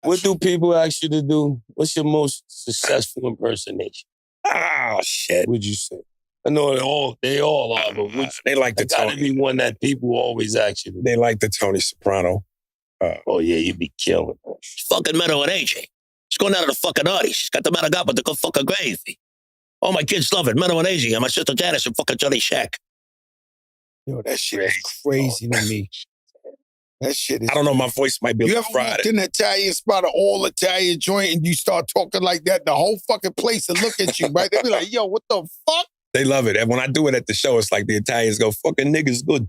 What do people ask you to do? What's your most successful impersonation? Ah, shit. Would you say? I know they all are, but which they like the gotta Tony. be one that people always ask you to do. They like the Tony Soprano. Oh yeah, you'd be killing. Fucking Meadow and AJ. She's going out of the fucking Aries. Got the man I got, but they go fucking gravy. All my kids love it. Meadow and AJ and my sister Jada and fucking Johnny Shack. Yo, that shit is crazy to me. That shit is... I don't know, my voice might be a You little ever walked in an Italian spot, an all-Italian joint, and you start talking like that, the whole fucking place will look at you, right? They be like, yo, what the fuck? They love it. And when I do it at the show, it's like the Italians go, fucking niggas good.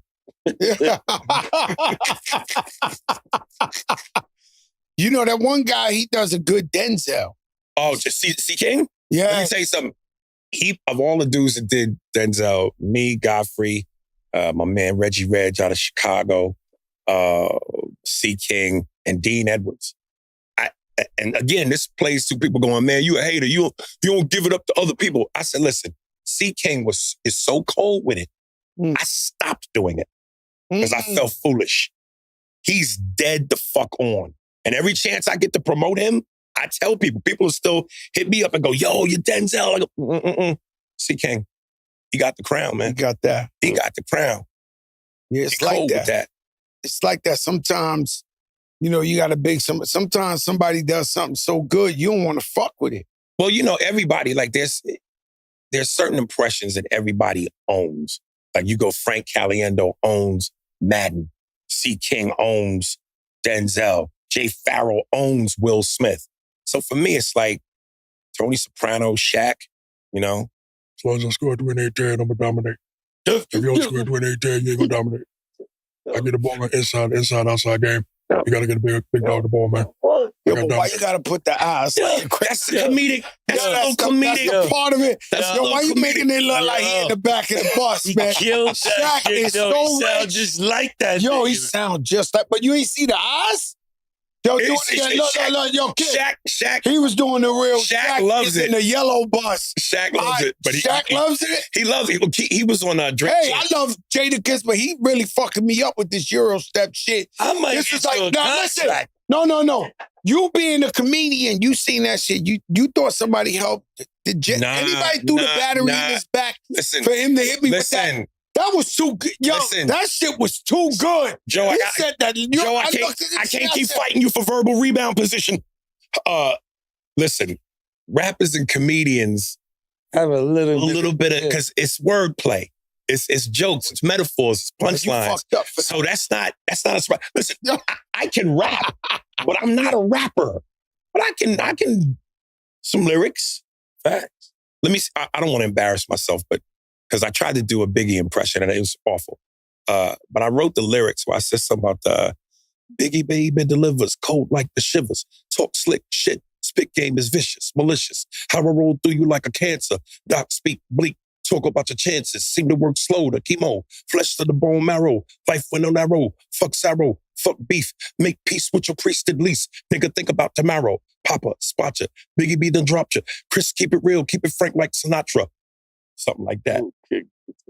You know, that one guy, he does a good Denzel. Oh, just C King? Yeah. Let me tell you something. Of all the dudes that did Denzel, me, Godfrey, my man Reggie Reg out of Chicago, C King, and Dean Edwards. And again, this plays to people going, man, you a hater. You don't give it up to other people. I said, listen, C King is so cold with it. I stopped doing it because I felt foolish. He's dead the fuck on. And every chance I get to promote him, I tell people will still hit me up and go, yo, you're Denzel. I go, C King, he got the crown, man. He got that. He got the crown. Yeah, it's like that. It's like that. Sometimes, you know, you got to sometimes somebody does something so good, you don't want to fuck with it. Well, you know, everybody, like there's certain impressions that everybody owns. Like you go, Frank Caliendo owns Madden. C King owns Denzel. Jay Farrell owns Will Smith. So for me, it's like Tony Soprano, Shaq, you know? As long as I score 28-10, I'm going to dominate. If you don't score 28-10, you ain't going to dominate. I get the ball on inside, outside game. You got to get a big dog the ball, man. Yo, but why you got to put the eyes? That's the comedic. That's the part of it. Yo, why you making it look like he in the back of the bus, man? Shaq is so rich. Just like that. Yo, he sound just like, but you ain't see the eyes? Yo, yo, kid. Shaq. He was doing the real. Shaq loves it in the yellow bus. Shaq loves it, but Shaq loves it. He loves it. He was on Drake. Hey, I love Jadakiss, but he really fucking me up with this Euro step shit. I might this get is like, you a now listen. contract. No. You being a comedian, you seen that shit. You thought somebody helped. Anybody threw the battery in his back for him to hit me with that? That was too good. Yo, that shit was too good. Joe, I can't keep fighting you for verbal rebound position. Listen, rappers and comedians have a little bit of, because it's wordplay. It's jokes, it's metaphors, it's punchlines. So that's not a surprise. Listen, I can rap, but I'm not a rapper. But I can some lyrics. Facts. Let me see. I don't want to embarrass myself, but because I tried to do a Biggie impression and it was awful. But I wrote the lyrics where I said something about Biggie baby delivers cold like the shivers. Talk slick shit. Spit game is vicious, malicious. How I roll through you like a cancer. Doc speak bleak. Talk about your chances. Seem to work slow. The chemo. Flesh to the bone marrow. Life went on arrow. Fuck sorrow. Fuck beef. Make peace with your priest at least. Nigga, think about tomorrow. Papa, spot ya. Biggie B done dropped ya. Chris, keep it real. Keep it frank like Sinatra. Something like that.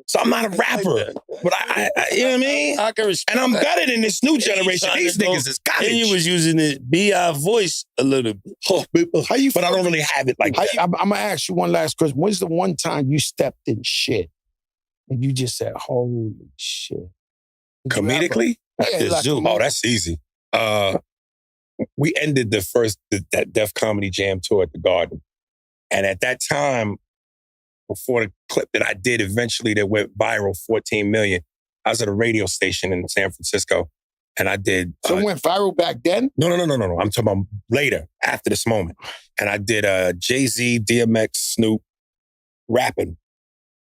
So I'm not a rapper, but I you know what I mean? I can respect and I'm that. better than this new generation. These niggas is college. And you was using the B.I. voice a little bit. But I don't really have it like that. I'm going to ask you one last question. When's the one time you stepped in shit and you just said, holy shit? Comedically? That's easy. We ended that Def Comedy Jam tour at the Garden. And at that time, before the clip that I did eventually that went viral, 14 million, I was at a radio station in San Francisco and I did... So it went viral back then? No. I'm talking about later, after this moment. And I did Jay-Z, DMX, Snoop, rapping.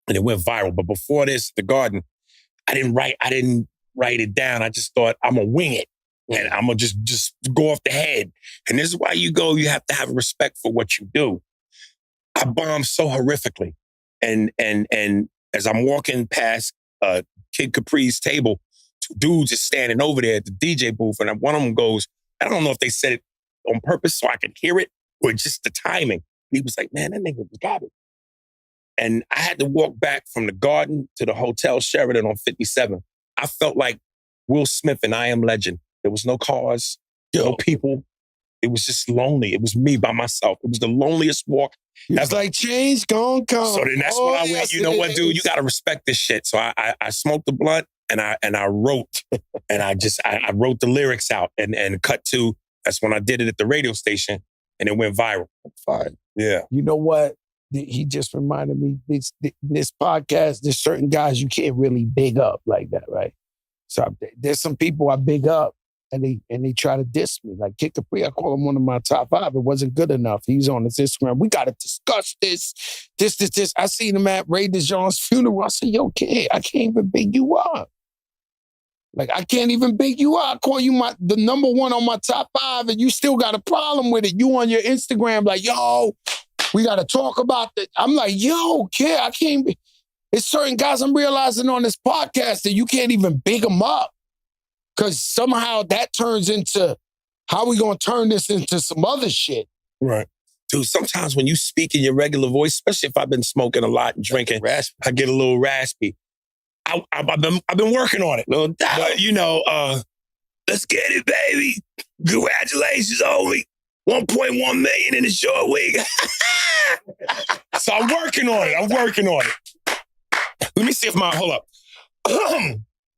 And it went viral. But before this, the Garden, I didn't write it down. I just thought, I'm going to wing it. And I'm going to just go off the head. And this is why you have to have respect for what you do. I bombed so horrifically. And as I'm walking past Kid Capri's table, two dudes are standing over there at the DJ booth, and one of them goes, I don't know if they said it on purpose so I could hear it or just the timing. He was like, man, that nigga was garbage. And I had to walk back from the Garden to the Hotel Sheridan on 57. I felt like Will Smith in I Am Legend. There was no cars, no people. just lonely. It was me by myself. It was the loneliest walk. It's like change gon' come. So then that's when I went, you know what, dude, you gotta respect this shit. So I smoked the blunt and I wrote. And I wrote the lyrics out and cut to, that's when I did it at the radio station and it went viral. Fine. Yeah. You know what? He just reminded me, this podcast, there's certain guys you can't really big up like that, right? So there's some people I big up and they try to diss me. Like Kid Capri, I call him one of my top 5. It wasn't good enough. He's on his Instagram. We got to discuss this. I seen him at Ray DeJean's funeral. I said, yo, kid, I can't even big you up. Like, I can't even big you up. I call you the number 1 on my top 5 and you still got a problem with it. You on your Instagram like, yo, we got to talk about that. I'm like, yo, kid, I can't be. It's certain guys I'm realizing on this podcast that you can't even big them up because somehow that turns into, how we going to turn this into some other shit? Right. Dude, sometimes when you speak in your regular voice, especially if I've been smoking a lot and drinking, I get a little raspy. I've been working on it. But, you know, let's get it, baby. Congratulations, homie. 1.1 million in a short week. So I'm working on it. Let me see if hold up.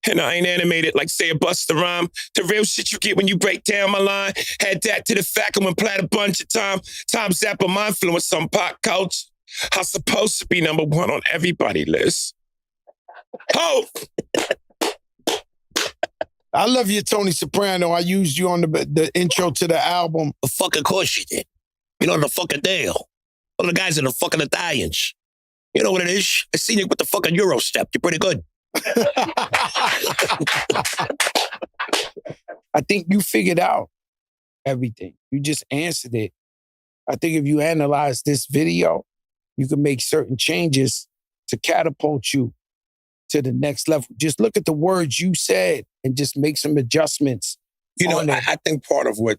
And I ain't animated like say a Busta Rhyme. The real shit you get when you break down my line. Had that to the fact and when played a bunch of times up on my influence on pop culture. I'm supposed to be number 1 on everybody's list. Oh! I love you, Tony Soprano. I used you on the intro to the album. Of fucking course you did. You know the fucking deal. One of the guys are the fucking Italians. You know what it is? I seen you with the fucking Euro step. You're pretty good. I think you figured out everything. You just answered it. I think if you analyze this video, you can make certain changes to catapult you to the next level. Just look at the words you said and just make some adjustments. You know, I think part of what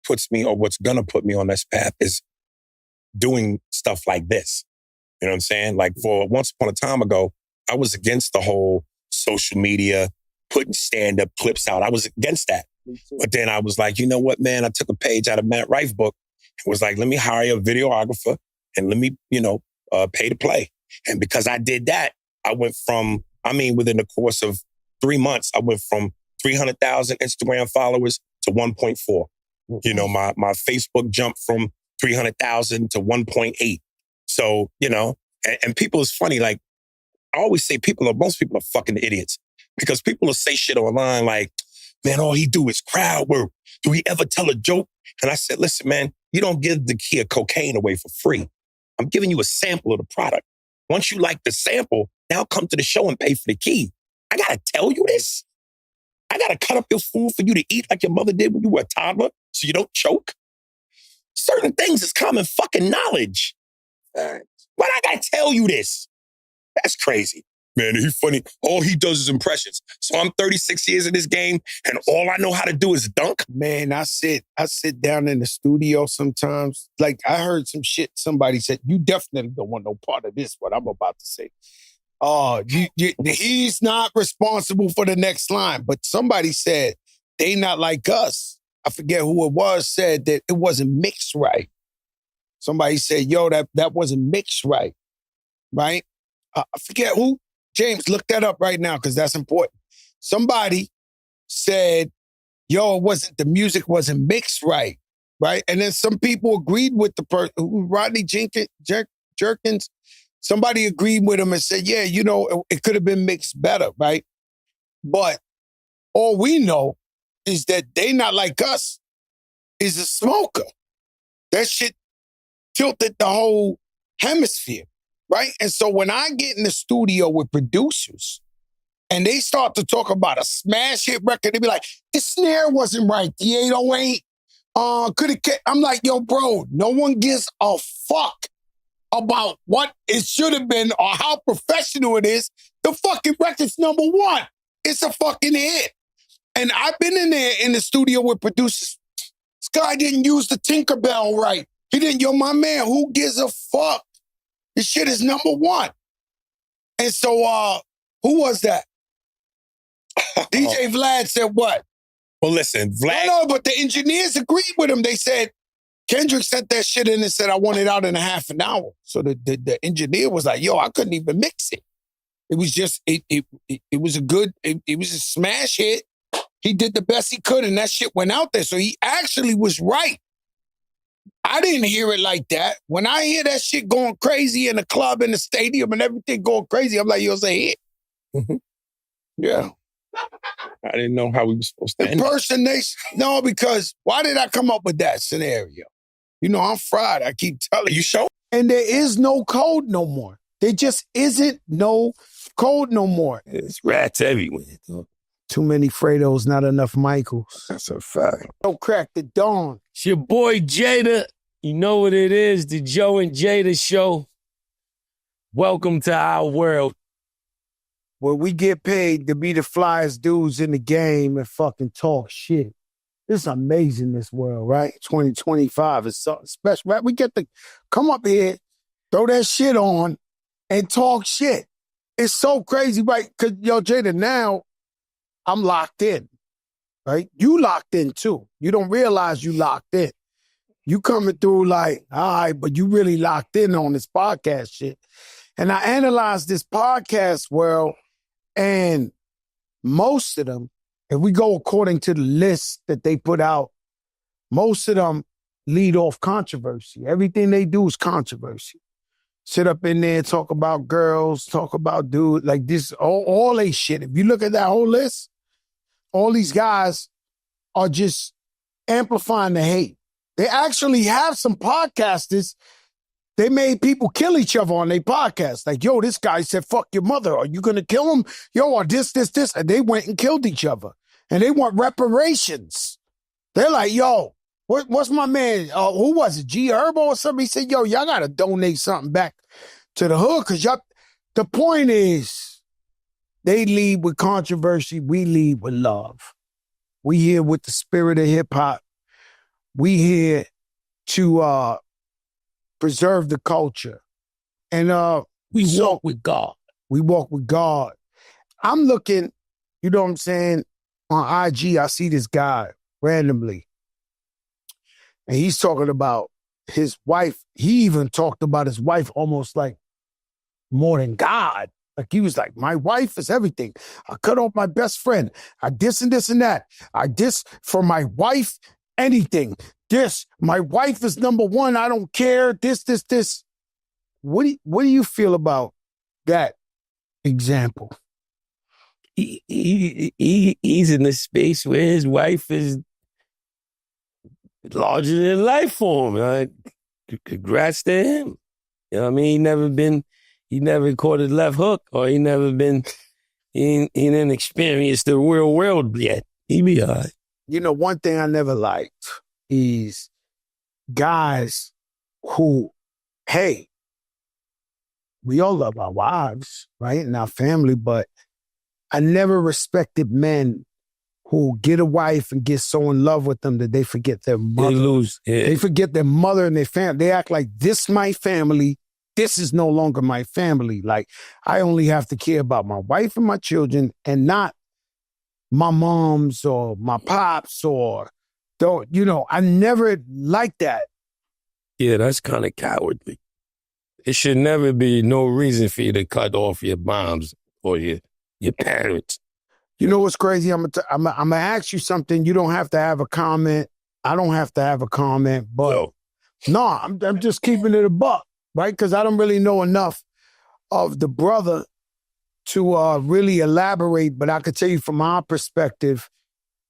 puts me or what's gonna put me on this path is doing stuff like this. You know what I'm saying? Like for once upon a time ago, I was against the whole social media, putting stand-up clips out. I was against that. But then I was like, you know what, man? I took a page out of Matt Rife's book and was like, let me hire a videographer and let me, pay to play. And because I did that, I went from, within the course of 3 months, I went from 300,000 Instagram followers to 1.4. You know, my Facebook jumped from 300,000 to 1.8. So, and people is funny. Like, I always say most people are fucking idiots because people will say shit online like, man, all he do is crowd work. Do he ever tell a joke? And I said, listen, man, you don't give the kid cocaine away for free. I'm giving you a sample of the product. Once you like the sample, now come to the show and pay for the key. I gotta tell you this. I gotta cut up your food for you to eat like your mother did when you were a toddler so you don't choke. Certain things is common fucking knowledge. Why I gotta tell you this? That's crazy. Man, he's funny. All he does is impressions. So I'm 36 years in this game, and all I know how to do is dunk. Man, I sit down in the studio sometimes. Like, I heard some shit somebody said, you definitely don't want no part of this, what I'm about to say. He's not responsible for the next line. But somebody said, they not like us. I forget who it was, said that it wasn't mixed right. Somebody said, yo, that wasn't mixed right. Right? I forget who. James, look that up right now because that's important. Somebody said, yo, the music wasn't mixed right, right? And then some people agreed with the person, Rodney Jerkins, somebody agreed with him and said, yeah, it could have been mixed better, right? But all we know is that they not like us is a smoker. That shit tilted the whole hemisphere. Right? And so when I get in the studio with producers and they start to talk about a smash hit record, they be like, the snare wasn't right. The 808 I'm like, yo, bro, no one gives a fuck about what it should have been or how professional it is. The fucking record's number 1. It's a fucking hit. And I've been in there in the studio with producers. This guy didn't use the Tinkerbell right. He didn't, my man, who gives a fuck? This shit is number 1. And so, who was that? DJ Vlad said what? Well, listen, Vlad. No, but the engineers agreed with him. They said, Kendrick sent that shit in and said, I want it out in a half an hour. So the engineer was like, yo, I couldn't even mix it. It was just, it was a good, it was a smash hit. He did the best he could and that shit went out there. So he actually was right. I didn't hear it like that. When I hear that shit going crazy in the club, in the stadium and everything going crazy, I'm like, yo, it's a hit. Mm-hmm. Yeah. I didn't know how we were supposed to end. Impersonation. No, because why did I come up with that scenario? You know, I'm fried. I keep telling you. You sure? And there is no code no more. There just isn't no code no more. It's rats everywhere. Too many Fredos, not enough Michaels. That's a fact. Don't crack the dawn. It's your boy Jada. You know what it is, the Joe and Jada show. Welcome to our world. Where we get paid to be the flyest dudes in the game and fucking talk shit. It's amazing, this world, right? 2025 is something special, right? We get to come up here, throw that shit on, and talk shit. It's so crazy, right? Because, yo, Jada, now I'm locked in, right? You locked in, too. You don't realize you locked in. You coming through like, all right, but you really locked in on this podcast shit. And I analyzed this podcast world, and most of them, if we go according to the list that they put out, most of them lead off controversy. Everything they do is controversy. Sit up in there, talk about girls, talk about dudes, like this, all they shit. If you look at that whole list, all these guys are just amplifying the hate. They actually have some podcasters. They made people kill each other on their podcast. Like, yo, this guy said, fuck your mother. Are you going to kill him? Yo, or this. And they went and killed each other. And they want reparations. They're like, yo, what's my man? Who was it? G Herbo or something? He said, yo, y'all got to donate something back to the hood. Because the point is, they lead with controversy. We lead with love. We here with the spirit of hip hop. We here to preserve the culture. And we walk with God. We walk with God. I'm looking, you know what I'm saying, on IG, I see this guy randomly. And he's talking about his wife. He even talked about his wife almost like more than God. Like he was like, my wife is everything. I cut off my best friend. I this and this and that. I this for my wife, anything. This, my wife is number one. I don't care. This. What do you feel about that example? He's in a space where his wife is larger than life for him. Congrats to him. You know what I mean? He never caught his left hook, or he didn't experience the real world yet. He be all right. You know, one thing I never liked is guys who, hey, we all love our wives, right? And our family, but I never respected men who get a wife and get so in love with them that they forget their mother. They lose. Yeah. They forget their mother and their family. They act like this my family. This is no longer my family. Like, I only have to care about my wife and my children and not my moms or my pops or, I never liked that. Yeah, that's kind of cowardly. It should never be no reason for you to cut off your moms or your parents. You know what's crazy? I'm gonna ask you something. You don't have to have a comment. I don't have to have a comment, but no, I'm just keeping it a buck, right? Because I don't really know enough of the brother to really elaborate. But I could tell you from my perspective,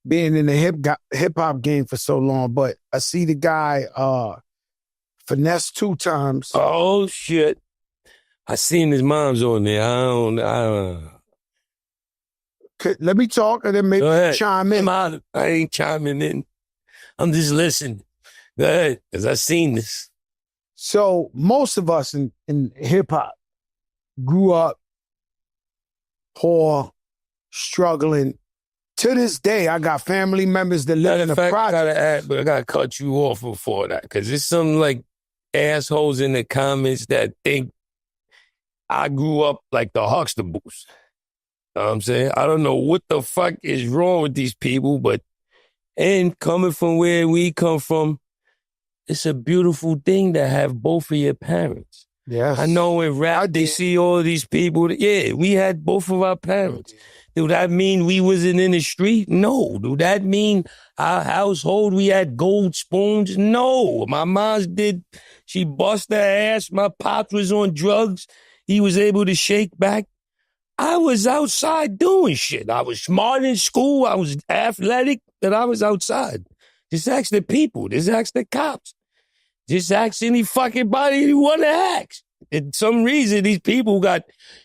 being in the hip hop game for so long. But I see the guy finesse 2 times. Oh shit! I seen his mom's on there. I don't. Let me talk and then maybe chime in. I ain't chiming in. I'm just listening. Go ahead, because I seen this. So most of us in hip-hop grew up poor, struggling. To this day, I got family members that live in the project. I gotta cut you off before that, because there's some like assholes in the comments that think I grew up like the Huxtables. You know what I'm saying? I don't know what the fuck is wrong with these people, but And coming from where we come from, it's a beautiful thing to have both of your parents. Yes. I know in rap, they see all these people. Yeah, we had both of our parents. Do that mean we wasn't in the street? No. Do that mean our household, we had gold spoons? No. My mom's she bust her ass. My pops was on drugs. He was able to shake back. I was outside doing shit. I was smart in school. I was athletic, and I was outside. Just ask the people. Just ask the cops. Just ask any fucking body you want to ask. For some reason, these people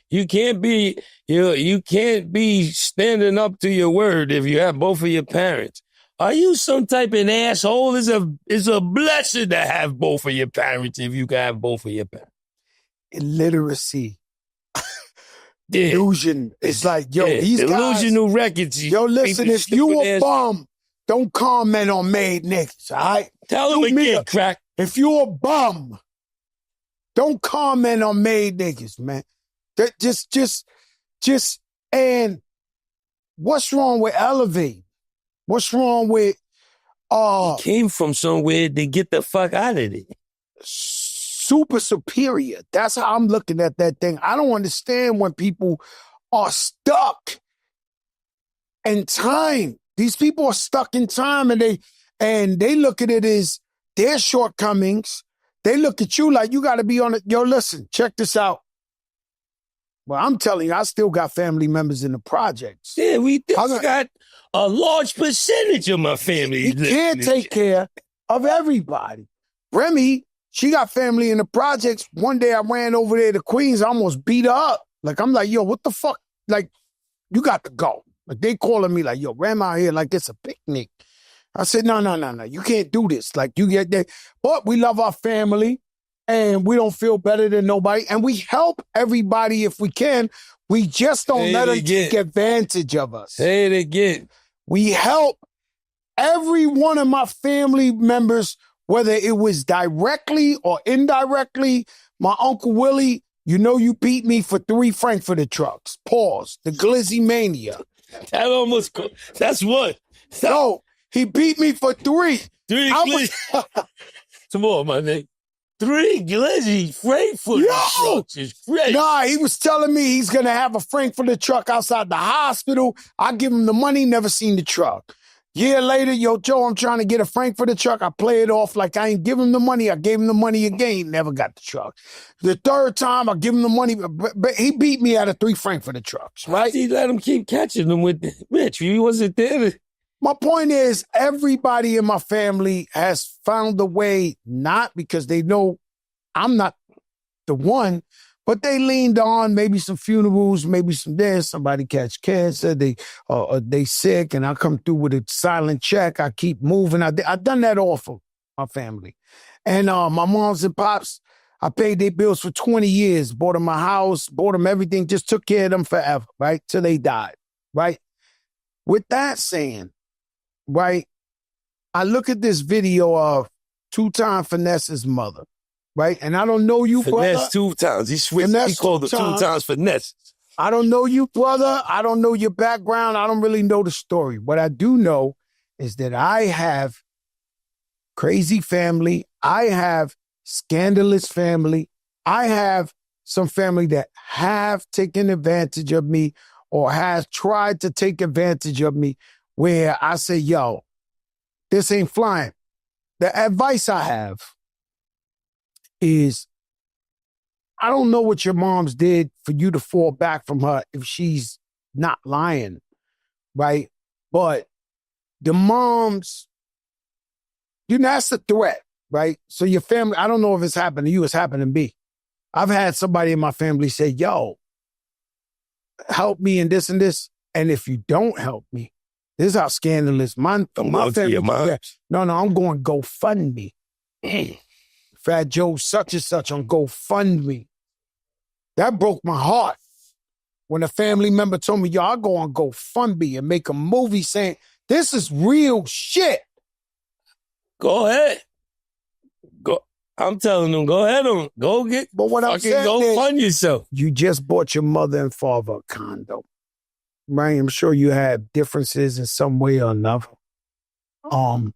you can't be standing up to your word if you have both of your parents. Are you some type of asshole? It's a blessing to have both of your parents if you can have both of your parents. Illiteracy. Illusion. It's like, these guys. Delusional records. Yo, listen, if you a bum, don't comment on made niggas, all right? Tell them again, crack. If you a bum, don't comment on made niggas, man. That just, and what's wrong with Elevate? What's wrong with, He came from somewhere to get the fuck out of it. Super superior. That's how I'm looking at that thing. I don't understand when people are stuck in time. These people are stuck in time and they look at it as their shortcomings. They look at you like you got to be on it. Yo, listen, check this out. Well, I'm telling you, I still got family members in the projects. Yeah, we got a large percentage of my family. He can't take care of everybody. Remy, she got family in the projects. One day I ran over there to Queens. I almost beat her up. Like, I'm like, yo, what the fuck? Like, you got to go. Like, they calling me like, yo, Ram out here like it's a picnic. I said, no. You can't do this. Like, you get there. But we love our family, and we don't feel better than nobody. And we help everybody if we can. We just don't let them take advantage of us. Say it again. We help every one of my family members, whether it was directly or indirectly. My Uncle Willie, you know you beat me for 3 Frankfurter trucks. Pause. The Glizzy Mania. That's what. No, he beat me for 3. 3 Glizzy. Come on, my nigga. 3 Glizzy Frankfurter trucks is great. Nah, he was telling me he's going to have a Frankfurter truck outside the hospital. I give him the money, never seen the truck. Year later, yo, Joe, I'm trying to get a Frankfurter truck. I play it off like I ain't give him the money. I gave him the money again. Never got the truck. The 3rd time, I give him the money, but he beat me out of 3 Frankfurter trucks, right? He let him keep catching them with Rich. He wasn't there. My point is, everybody in my family has found a way, not because they know I'm not the one, but they leaned on maybe some funerals, maybe some this, somebody catch cancer, they sick, and I come through with a silent check. I keep moving. I've done that all for my family. And my moms and pops, I paid their bills for 20 years, bought them a house, bought them everything, just took care of them forever, right? Till they died, right? With that saying, right, I look at this video of 2-time Finesse's mother, right? And I don't know you, brother. Finesse 2 times. He switched. He called her 2 times Finesse. I don't know you, brother. I don't know your background. I don't really know the story. What I do know is that I have crazy family. I have scandalous family. I have some family that have taken advantage of me or has tried to take advantage of me, where I say, yo, this ain't flying. The advice I have is, I don't know what your mom's did for you to fall back from her if she's not lying, right? But the moms, that's a threat, right? So your family, I don't know if it's happened to you, it's happened to me. I've had somebody in my family say, yo, help me in this and this. And if you don't help me, this is how scandalous my family. No, I'm going GoFundMe. Fat Joe such and such on GoFundMe. That broke my heart. When a family member told me, yo, I'll go on GoFundMe and make a movie saying, this is real shit. Go ahead. Go. I'm telling them, go ahead on. Go get. But what I'm saying go fund yourself. You just bought your mother and father a condo. Right? I'm sure you had differences in some way or another. the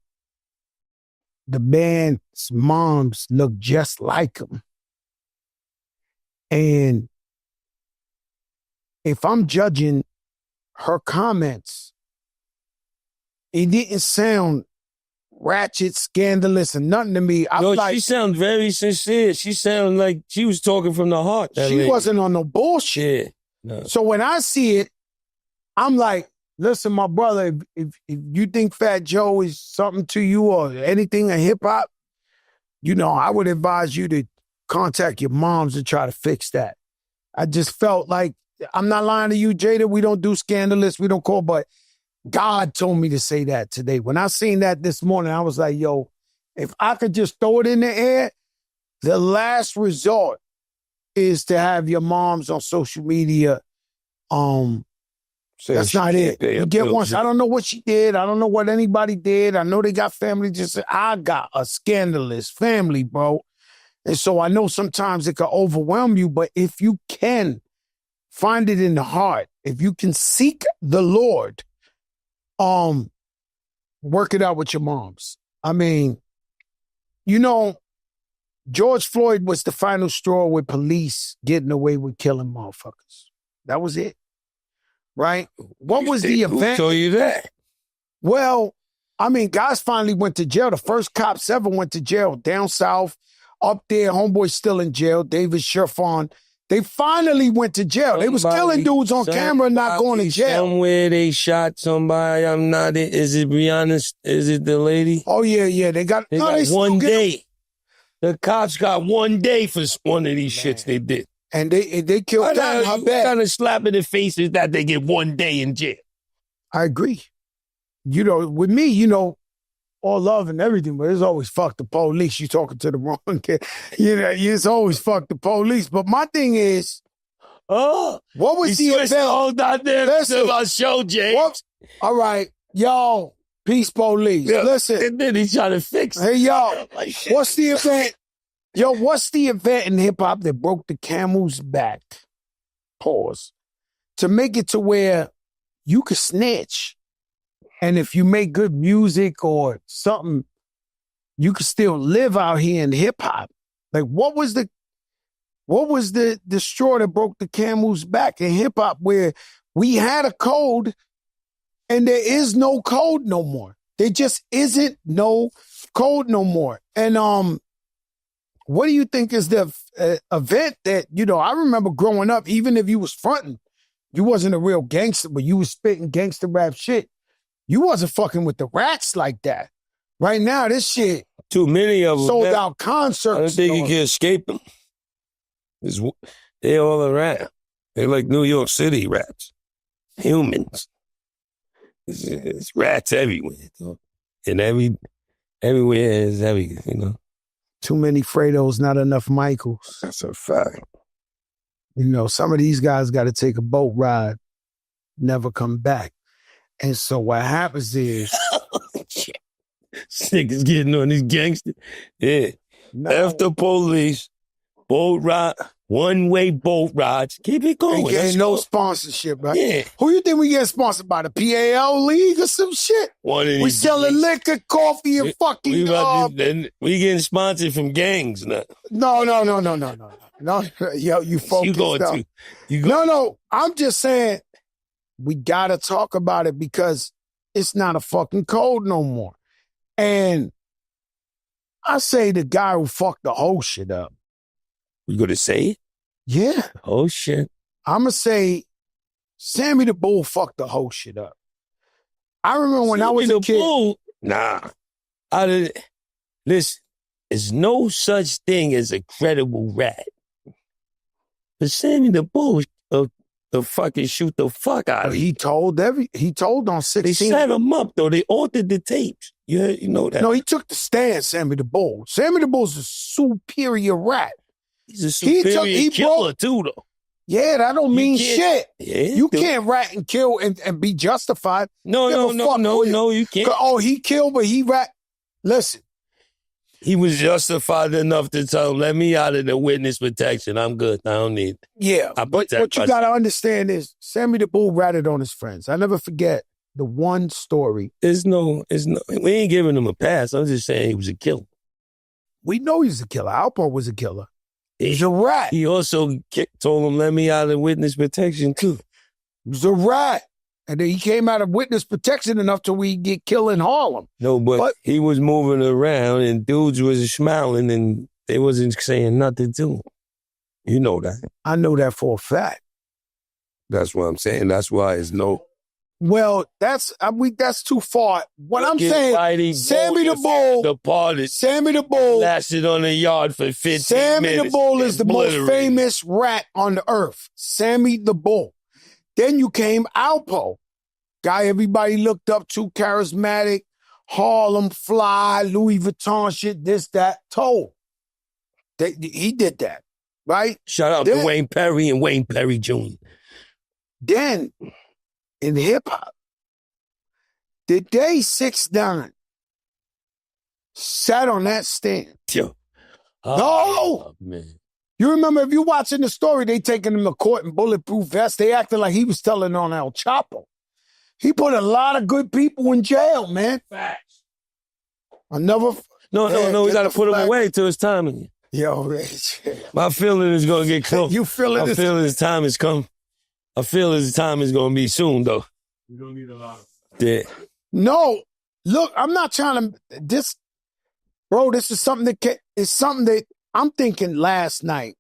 man's moms look just like him. And if I'm judging her comments, it didn't sound ratchet, scandalous, and nothing to me. She sounds very sincere. She sounded like she was talking from the heart. She wasn't on no bullshit. No. So when I see it, I'm like, listen, my brother, if you think Fat Joe is something to you or anything in hip-hop, I would advise you to contact your moms and try to fix that. I just felt like, I'm not lying to you, Jada, we don't do scandalous, we don't call, but God told me to say that today. When I seen that this morning, I was like, yo, if I could just throw it in the air, the last resort is to have your moms on social media. That's not it. You get once. I don't know what she did. I don't know what anybody did. I know they got family. I got a scandalous family, bro. And so I know sometimes it can overwhelm you, but if you can find it in the heart, if you can seek the Lord, work it out with your moms. I mean, George Floyd was the final straw with police getting away with killing motherfuckers. That was it. Right? What was the event? Who told you that? Well, I mean, guys finally went to jail. The first cops ever went to jail down south. Up there, homeboy's still in jail. David Sherfon. They finally went to jail. They was killing dudes on camera, not going to jail. Somewhere they shot somebody. Is it Brianna? Is it the lady? Oh, yeah. They got one day. The cops got 1 day for one of these shits they did. And they killed her. What kind of slap in the face is that they get 1 day in jail? I agree. With me, all love and everything, but it's always fuck the police. You talking to the wrong kid. It's always fuck the police. But my thing is, what was the event? Hold on there. Listen, my show, James. All right, y'all, peace police. Yeah. Listen. And then he's trying to fix it. Hey, y'all, what's the event? Yo, what's the event in hip-hop that broke the camel's back? Pause. To make it to where you could snitch. And if you make good music or something, you could still live out here in hip-hop. Like, what was the straw that broke the camel's back in hip-hop where we had a code and there is no code no more? There just isn't no code no more. And what do you think is the event that, I remember growing up, even if you was fronting, you wasn't a real gangster, but you was spitting gangster rap shit. You wasn't fucking with the rats like that. Right now, this shit. Too many of them. Sold out concerts. I don't think you can escape them. They're all around. They're like New York City rats. Humans. It's rats everywhere. And everywhere is everything, Too many Fredos, not enough Michaels. That's a fact. Some of these guys got to take a boat ride, never come back. And so what happens is... Niggas getting on these gangsters. Yeah. No. After police, boat ride, one-way boat rides. Keep it going. Ain't getting no sponsorship, right? Yeah. Who you think we get sponsored by? The PAL League or some shit? We selling liquor, coffee, and fucking... We getting sponsored from gangs now. No. Yo, you focused. No. I'm just saying, we gotta talk about it because it's not a fucking code no more. And I say the guy who fucked the whole shit up. You gonna say it? Yeah. Oh shit. I'm gonna say Sammy the Bull fucked the whole shit up. I remember when I was a kid. Bull, listen, there's no such thing as a credible rat. But Sammy the Bull the fucking shoot the fuck out of him. He told on 16. They set him up though. They altered the tapes. You know that. No, he took the stand, Sammy the Bull. Sammy the Bull's a superior rat. He's a superior killer too though. Yeah, that don't mean shit. Yeah, you can't rat and kill and be justified. No, you can't. Oh, he killed, but he rat. Listen. He was justified enough to tell him, let me out of the witness protection. I'm good. I don't need it. Yeah, but what you got to understand is Sammy the Bull ratted on his friends. I never forget. The one story. We ain't giving him a pass. I'm just saying he was a killer. We know he's a killer. Alpo was a killer. He's a rat. He also told him, let me out of witness protection, too. He's a rat. And then he came out of witness protection enough till we get killed in Harlem. No, but he was moving around and dudes was smiling and they wasn't saying nothing to him. You know that. I know that for a fact. That's what I'm saying. That's why it's no. Well, that's too far. What I'm saying, Sammy the Bull, Sammy the Bull lasted on the yard for 15 Sammy minutes. the Bull is the most famous rat on the earth. Sammy the Bull. Then you came Alpo, guy everybody looked up to, charismatic, Harlem fly, Louis Vuitton shit, this, that, told. He did that, right? Shout out to Wayne Perry and Wayne Perry Jr. Then, in hip-hop, the day 6ix9ine sat on that stand. Yo. No! Man. You remember, if you're watching the story, they taking him to court in bulletproof vests. They acting like he was telling on El Chapo. He put a lot of good people in jail, man. Facts. No, we got to put him away till it's time. Yo, my feeling is going to get close. You feeling I feel his time has come. I feel his time is going to be soon, though. You don't need a lot of... Yeah. No, look, I'm not trying to... This is something that I'm thinking last night.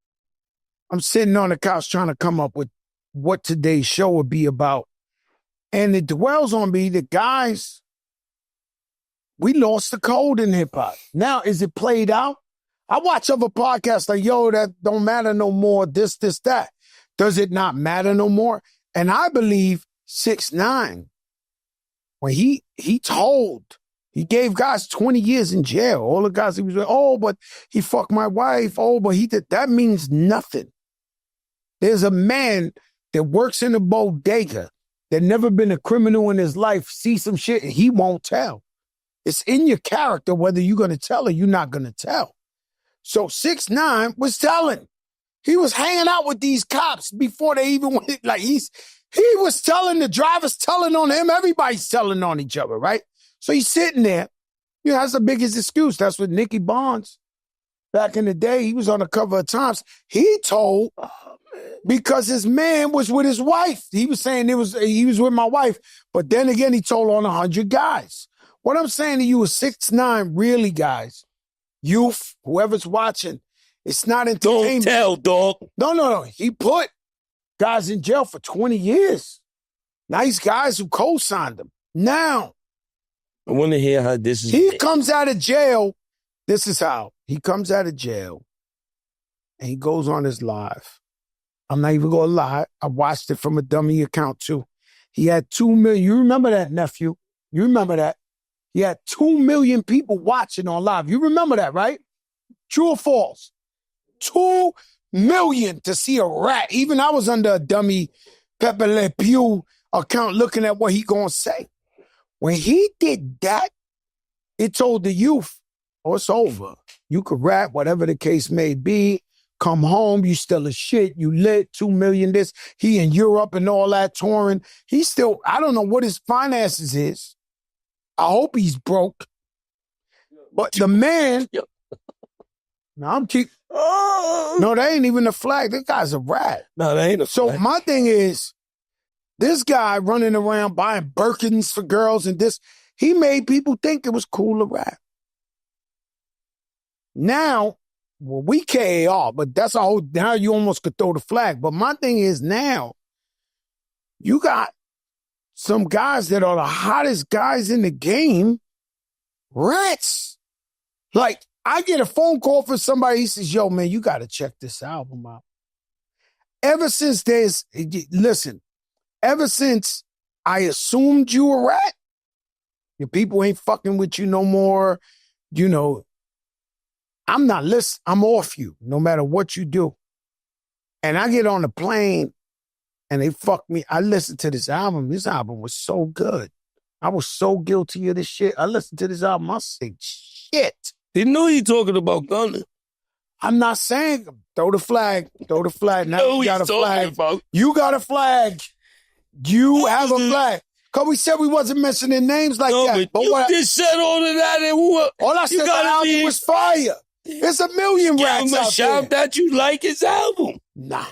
I'm sitting on the couch trying to come up with what today's show would be about. And it dwells on me that, guys, we lost the code in hip-hop. Now, is it played out? I watch other podcasts like, yo, that don't matter no more, this, that. Does it not matter no more? And I believe 6ix9ine, when he gave guys 20 years in jail. All the guys he was like, oh, but he fucked my wife. Oh, but he did. That means nothing. There's a man that works in a bodega that never been a criminal in his life, see some shit, and he won't tell. It's in your character whether you're going to tell or you're not going to tell. So 6ix9ine was telling. He was hanging out with these cops before they even went. Like he was telling, the drivers telling on him. Everybody's telling on each other, right? So he's sitting there. You know, that's the biggest excuse. That's what Nicky Barnes, back in the day, he was on the cover of Times. He told, because his man was with his wife. He was saying he was with my wife. But then again, he told on 100 guys. What I'm saying to you is 6ix9ine, really, guys, youth, whoever's watching, it's not entertainment. Don't tell, dog. No. He put guys in jail for 20 years. Nice guys who co-signed him. Now, I want to hear how this is. He comes out of jail. This is how. He comes out of jail and he goes on his live. I'm not even going to lie. I watched it from a dummy account too. He had 2 million. You remember that, nephew? You remember that? He had 2 million people watching on live. You remember that, right? True or false? 2 million to see a rat. Even I was under a dummy Pepe Le Pew account looking at what he gonna say. When he did that, it told the youth, oh, it's over. You could rap, whatever the case may be. Come home, you still a shit. You lit, 2 million this. He in Europe and all that touring. He still, I don't know what his finances is. I hope he's broke. But the man, no, that ain't even a flag. This guy's a rat. No, that ain't a flag. So my thing is, this guy running around buying Birkins for girls and this, he made people think it was cool to rap. Now, well, we KAR, but that's a whole, now you almost could throw the flag. But my thing is now, you got some guys that are the hottest guys in the game, rats. Like, I get a phone call from somebody, he says, yo, man, you got to check this album out. Ever since I assumed you a rat, your people ain't fucking with you no more, you know, I'm not listening. I'm off you, no matter what you do. And I get on the plane and they fuck me. I listened to this album. This album was so good. I was so guilty of this shit. I listened to this album. I said, shit. He knew he talking about Gunna. I'm not saying throw the flag. Throw the flag. Now you got a flag. About. You got a flag. You have a flag. Because we said we wasn't mentioning names like that. But you just said all of that and all I said the album was fire. There's a million rats out shout there. that you like his album. Nah.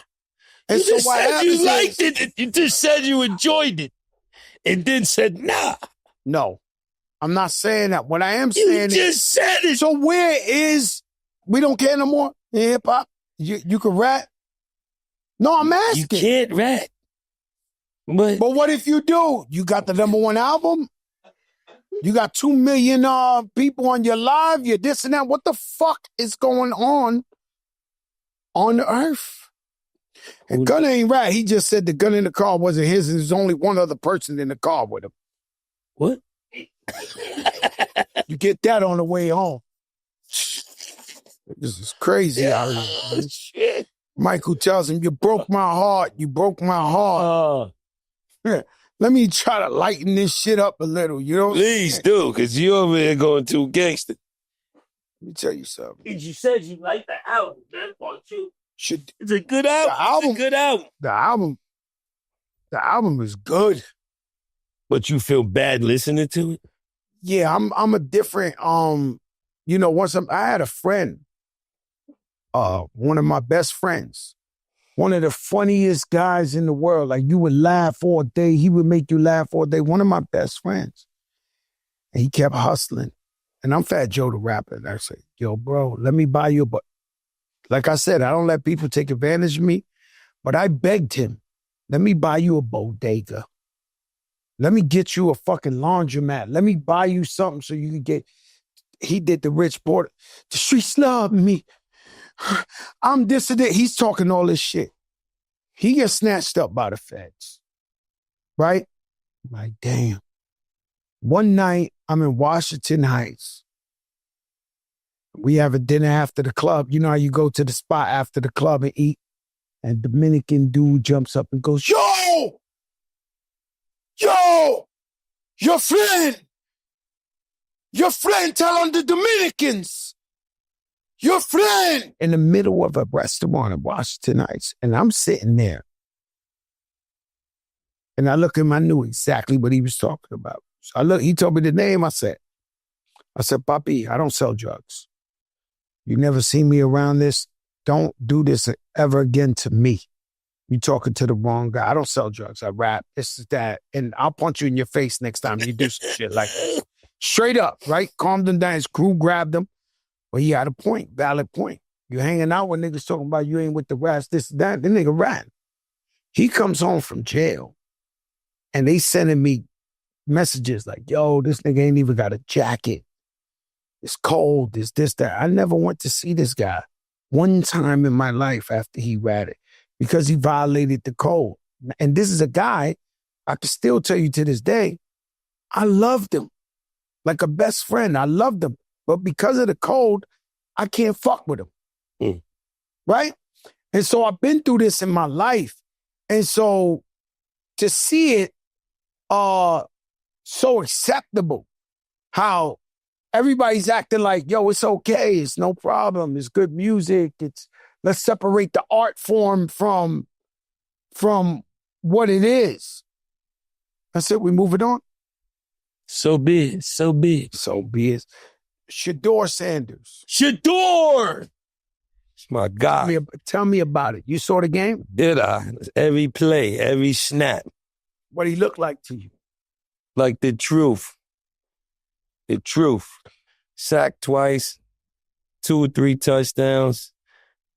And you just said you liked it. You just said you enjoyed it. And then said, nah. No. I'm not saying that. What I am saying is... You just said it. So where is... We don't care no more in hip-hop? You can rap? No, I'm asking. You can't rap. But what if you do? You got the #1 album? You got 2 million people on your live? You're this and that. What the fuck is going on the earth? And Gunna ain't right. He just said the gun in the car wasn't his, and there's only one other person in the car with him. What? You get that on the way home. This is crazy out here. Shit. Michael tells him, you broke my heart. You broke my heart. Let me try to lighten this shit up a little, you know? Please do, because you over here going too gangster. Let me tell you something. You said you liked the album. That's what you... It's a good The album. It's a good album. The album is good. But you feel bad listening to it? Yeah, I'm a different, once I had a friend, one of my best friends, one of the funniest guys in the world. Like, you would laugh all day. He would make you laugh all day. One of my best friends. And he kept hustling. And I'm Fat Joe the rapper. And I say, yo, bro, let me buy you a boat. Like I said, I don't let people take advantage of me. But I begged him, let me buy you a bodega. Let me get you a fucking laundromat. Let me buy you something so you can get... He did the Rich Porter. The streets love me. I'm this and that. He's talking all this shit. He gets snatched up by the feds. Right? Like, damn. One night, I'm in Washington Heights. We have a dinner after the club. You know how you go to the spot after the club and eat? And Dominican dude jumps up and goes, yo! Yo! Your friend! Your friend telling the Dominicans! Your friend! In the middle of a restaurant in Washington Heights. And I'm sitting there. And I look at him, I knew exactly what he was talking about. So I look, he told me the name, I said, Papi, I don't sell drugs. You never see me around this. Don't do this ever again to me. You talking to the wrong guy. I don't sell drugs. I rap. This is that. And I'll punch you in your face next time you do some shit like that. Straight up, right? Calmed him down. His crew grabbed him. Well, he had a point, valid point. You hanging out with niggas talking about you ain't with the rats, this, that. The nigga ran. He comes home from jail. And they sending me messages like, yo, this nigga ain't even got a jacket. It's cold, this, that. I never went to see this guy one time in my life after he ratted because he violated the code. And this is a guy, I can still tell you to this day, I loved him. Like a best friend, I loved him. But because of the code, I can't fuck with him. Right? And so I've been through this in my life. And so to see it so acceptable, how everybody's acting like, yo, it's okay, it's no problem, it's good music, let's separate the art form from what it is. That's it, we move it on. So be it, so be it. So be it. Shador Sanders. Shador! It's my guy. Tell me about it. You saw the game? Did I? Every play, every snap. What did he look like to you? Like the truth. The truth. Sacked twice, 2 or 3 touchdowns,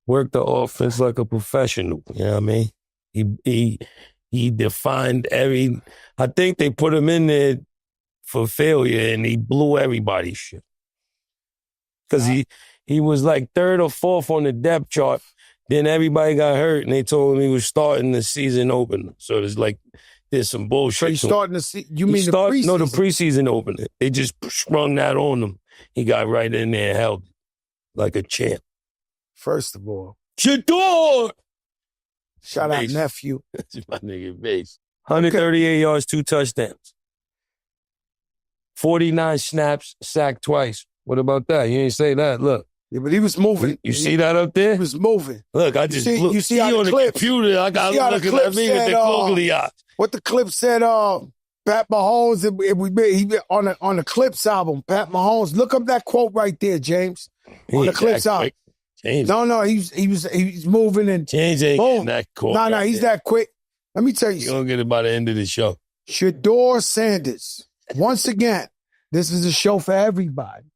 worked the offense like a professional. You know what I mean? He defined I think they put him in there for failure and he blew everybody's shit. Because he was like 3rd or 4th on the depth chart. Then everybody got hurt and they told him he was starting the season opener. So there's some bullshit. So he's starting the you mean the preseason? No, the preseason opener. They just sprung that on him. He got right in there and held it like a champ. First of all, Shador! Shout out nephew. That's my nigga base. 138 yards, 2 touchdowns. 49 snaps, sacked twice. What about that? You ain't say that. Look. Yeah, but he was moving. You see that up there? He was moving. Look, I just you see how on the computer. I got looking at me with the googly eyes. What the clip said, Pat Mahomes, he on the Clips album, Pat Mahomes. Look up that quote right there, James. On the Clips album. James. No, he's moving and James ain't boom. that quick. No, he's that quick. Let me tell you something. You're going to get it by the end of the show. Shador Sanders. Once again, this is a show for everybody.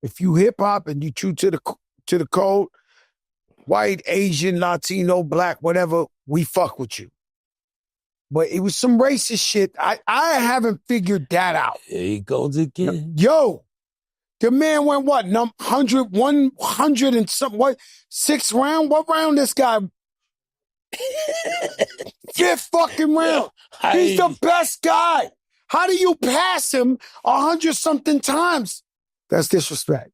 If you hip-hop and you true to the code, white, Asian, Latino, black, whatever, we fuck with you. But it was some racist shit. I haven't figured that out. Here he goes again. Yo, the man went what? 100 and something. What? 6th round? What round this guy? 5th fucking round. He's the best guy. How do you pass him 100-something times? That's disrespect.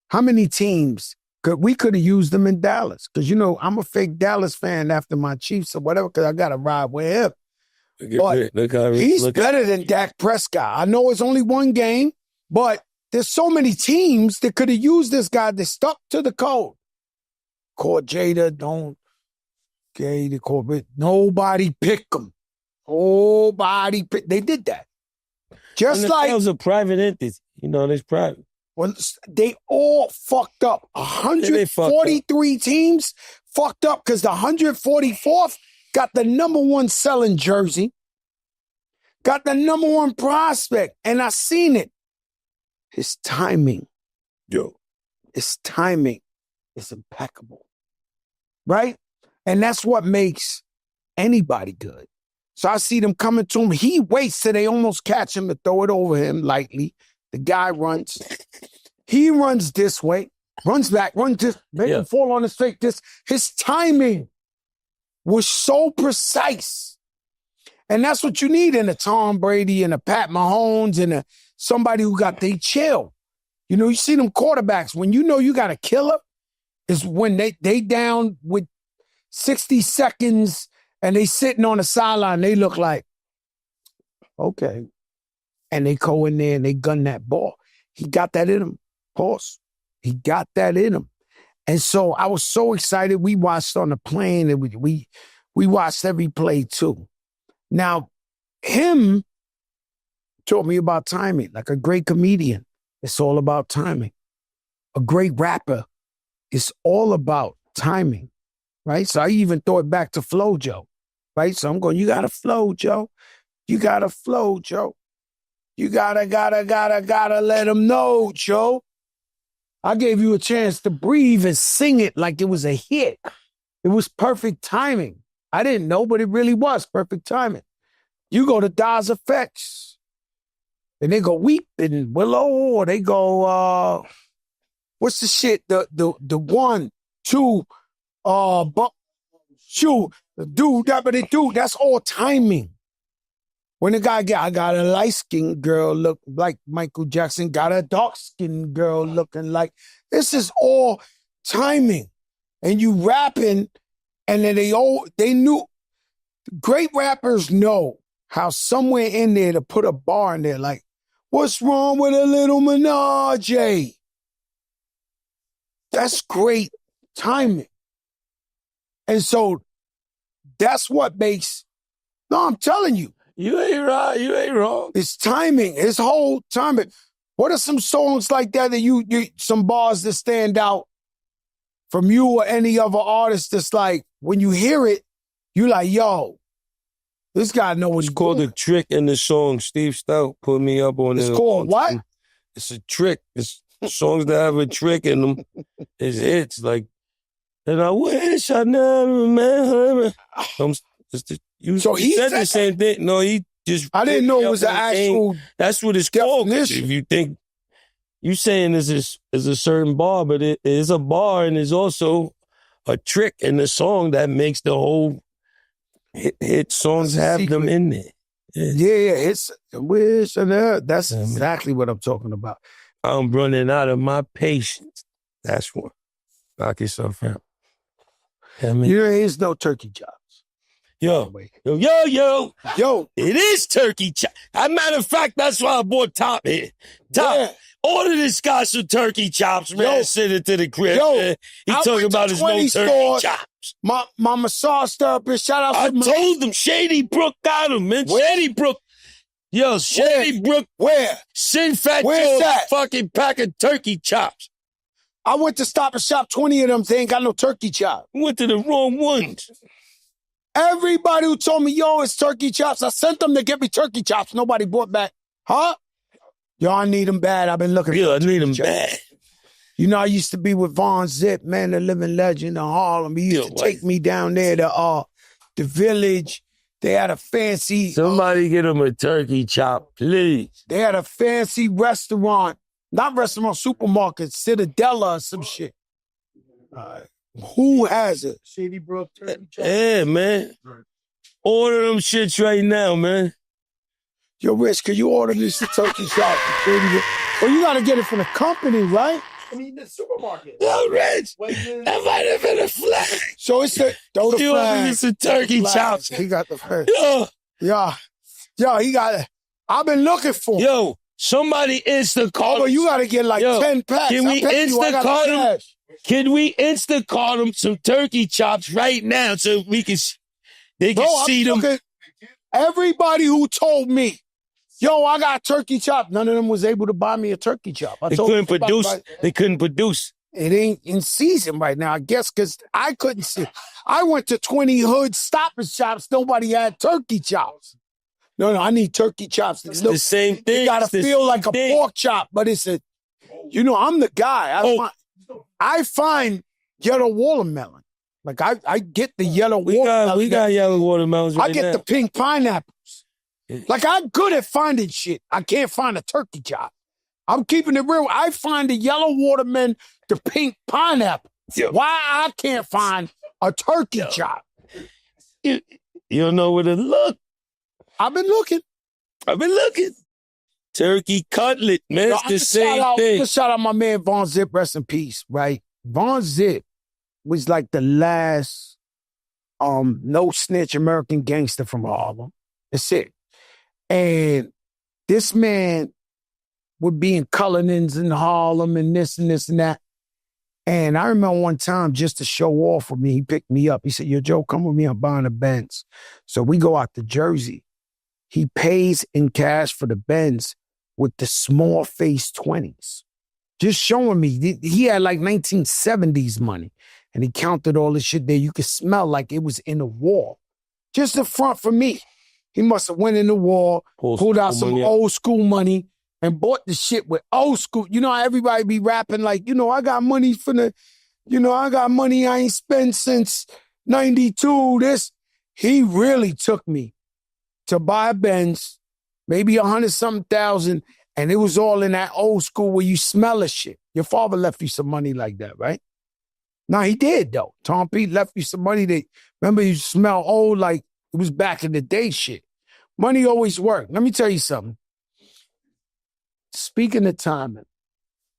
How many teams? We could have used them in Dallas. Because, I'm a fake Dallas fan after my Chiefs or whatever, because I got to ride with him. But he's better than Dak Prescott. I know it's only one game, but there's so many teams that could have used this guy that stuck to the code. Caught Jada, don't get the corporate. Nobody picked him. Nobody picked. They did that. Just like. It was a private entity. It's private. Well, they all fucked up. 143 teams fucked up because the 144th got the number one selling jersey, got the number one prospect, and I seen it. His timing, his timing is impeccable, right? And that's what makes anybody good. So I see them coming to him. He waits till they almost catch him to throw it over him lightly. The guy runs. He runs this way, runs back, runs this, make him fall on his face. His timing was so precise. And that's what you need in a Tom Brady and a Pat Mahomes and somebody who got they chill. You see them quarterbacks, when you got a killer, is when they down with 60 seconds and they sitting on the sideline, they look like, okay. And they go in there and they gun that ball. He got that in him. Pause. He got that in him. And so I was so excited. We watched on the plane and we watched every play too. Now, him taught me about timing. Like a great comedian, it's all about timing. A great rapper, it's all about timing, right? So I even throw it back to Flow Joe, right? So I'm going, you got to flow, Joe. You got to flow, Joe. You gotta let him know, Joe. I gave you a chance to breathe and sing it like it was a hit. It was perfect timing. I didn't know, but it really was perfect timing. You go to Daz Effects, and they go Weep and Willow, or they go, what's the shit? The 1, 2, shoot, dude, that's all timing. When the guy I got a light-skinned girl look like Michael Jackson, got a dark-skinned girl looking like, this is all timing. And you rapping, and then they knew, great rappers know how somewhere in there to put a bar in there like, what's wrong with a little menage? That's great timing. And so that's what makes, no, I'm telling you, you ain't right. You ain't wrong. It's timing. It's whole timing. What are some songs like that you some bars that stand out from you or any other artist that's like, when you hear it, you like, yo, this guy know what it's called doing. A trick in the song. Steve Stout put me up on it. It's called what? It's a trick. It's songs that have a trick in them. It's hits like, and I wish I never met her. So he said the same thing. No, he just. I didn't know it was an actual. That's what it's called. If you think you saying is a certain bar, but it is a bar, and there's also a trick in the song that makes the whole hit songs have secret. Them in there. Yeah, it's wish and that's exactly what I'm talking about. I'm running out of my patience. That's what. Knock yourself out. There is no turkey chops. Yo, it is turkey chop. As a matter of fact, that's why I bought Top here. Yeah. Order this guy some turkey chops, man. Send it to the crib. Man. He talking about his no turkey chops. My massage therapist, shout out to I told him Shady Brook got him, man. Where? Shady Brook. Yo, Shady Brook. Where? Send Fat Where's Joe that? a fucking pack of turkey chops. I went to Stop and Shop, 20 of them, they ain't got no turkey chop. Went to the wrong ones. Everybody who told me, yo, it's turkey chops, I sent them to get me turkey chops. Nobody brought back. Huh? Yo, I need them bad. I've been looking for Yeah, I need them chops. bad. You know, I used to be with Von Zip, man, the living legend of Harlem. He used to take me down there to the Village. They had a fancy... Somebody get him a turkey chop, please. They had a fancy restaurant. Not restaurant, supermarket, Citadella or some shit. Who has it? Shady Brook turkey chop. Yeah, man. Order them shits right now, man. Yo, Rich, can you order this turkey chop? Well, you got to get it from the company, right? I mean, the supermarket. Yo, Rich, that might have been a flag. So it's the... Throw the You flag. ordered some turkey chops. He got the flag. Yo, Yo, he got it. I've been looking for him. yo, somebody Instacart. Oh, but you got to get like 10 packs. Can we Instacart them? Can we Instacart them some turkey chops right now so we can, they can see them? Everybody who told me, yo, I got turkey chop, none of them was able to buy me a turkey chop. They couldn't produce. They couldn't produce. It ain't in season right now, I guess, because I couldn't see. I went to 20 hood Stop and Shops. Nobody had turkey chops. No, I need turkey chops. It's the same thing. It got to feel like a pork chop, but it's a, you know, I'm the guy. I find yellow watermelon. Like, I get the yellow watermelon. We got yellow watermelons right now. I get the pink pineapples. Like, I'm good at finding shit. I can't find a turkey chop. I'm keeping it real. I find the yellow watermelon, the pink pineapple. Yo. Why I can't find a turkey chop? You don't know where to look. I've been looking. Turkey cutlet, man. It's the same thing. Let's shout out my man Von Zip, rest in peace, right? Von Zip was like the last no snitch American gangster from Harlem. That's it. And this man would be in Cullinan's in Harlem and this and this and that. And I remember one time, just to show off with me, he picked me up. He said, yo, Joe, come with me. I'm buying a Benz. So we go out to Jersey. He pays in cash for the Benz with the small face 20s. Just showing me. He had like 1970s money. And he counted all this shit there. You could smell like it was in the wall. Just the front for me. He must have went in the wall, pulled out some old school money, and bought the shit with old school. You know how everybody be rapping like, you know, I got money for the, you know, I got money I ain't spent since 92, this. He really took me to buy a Benz, maybe 100-something thousand, and it was all in that old school where you smell a shit. Your father left you some money like that, right? No, he did, though. Tom Pete left you some money that, remember, you smell old like it was back in the day shit. Money always worked. Let me tell you something. Speaking of timing,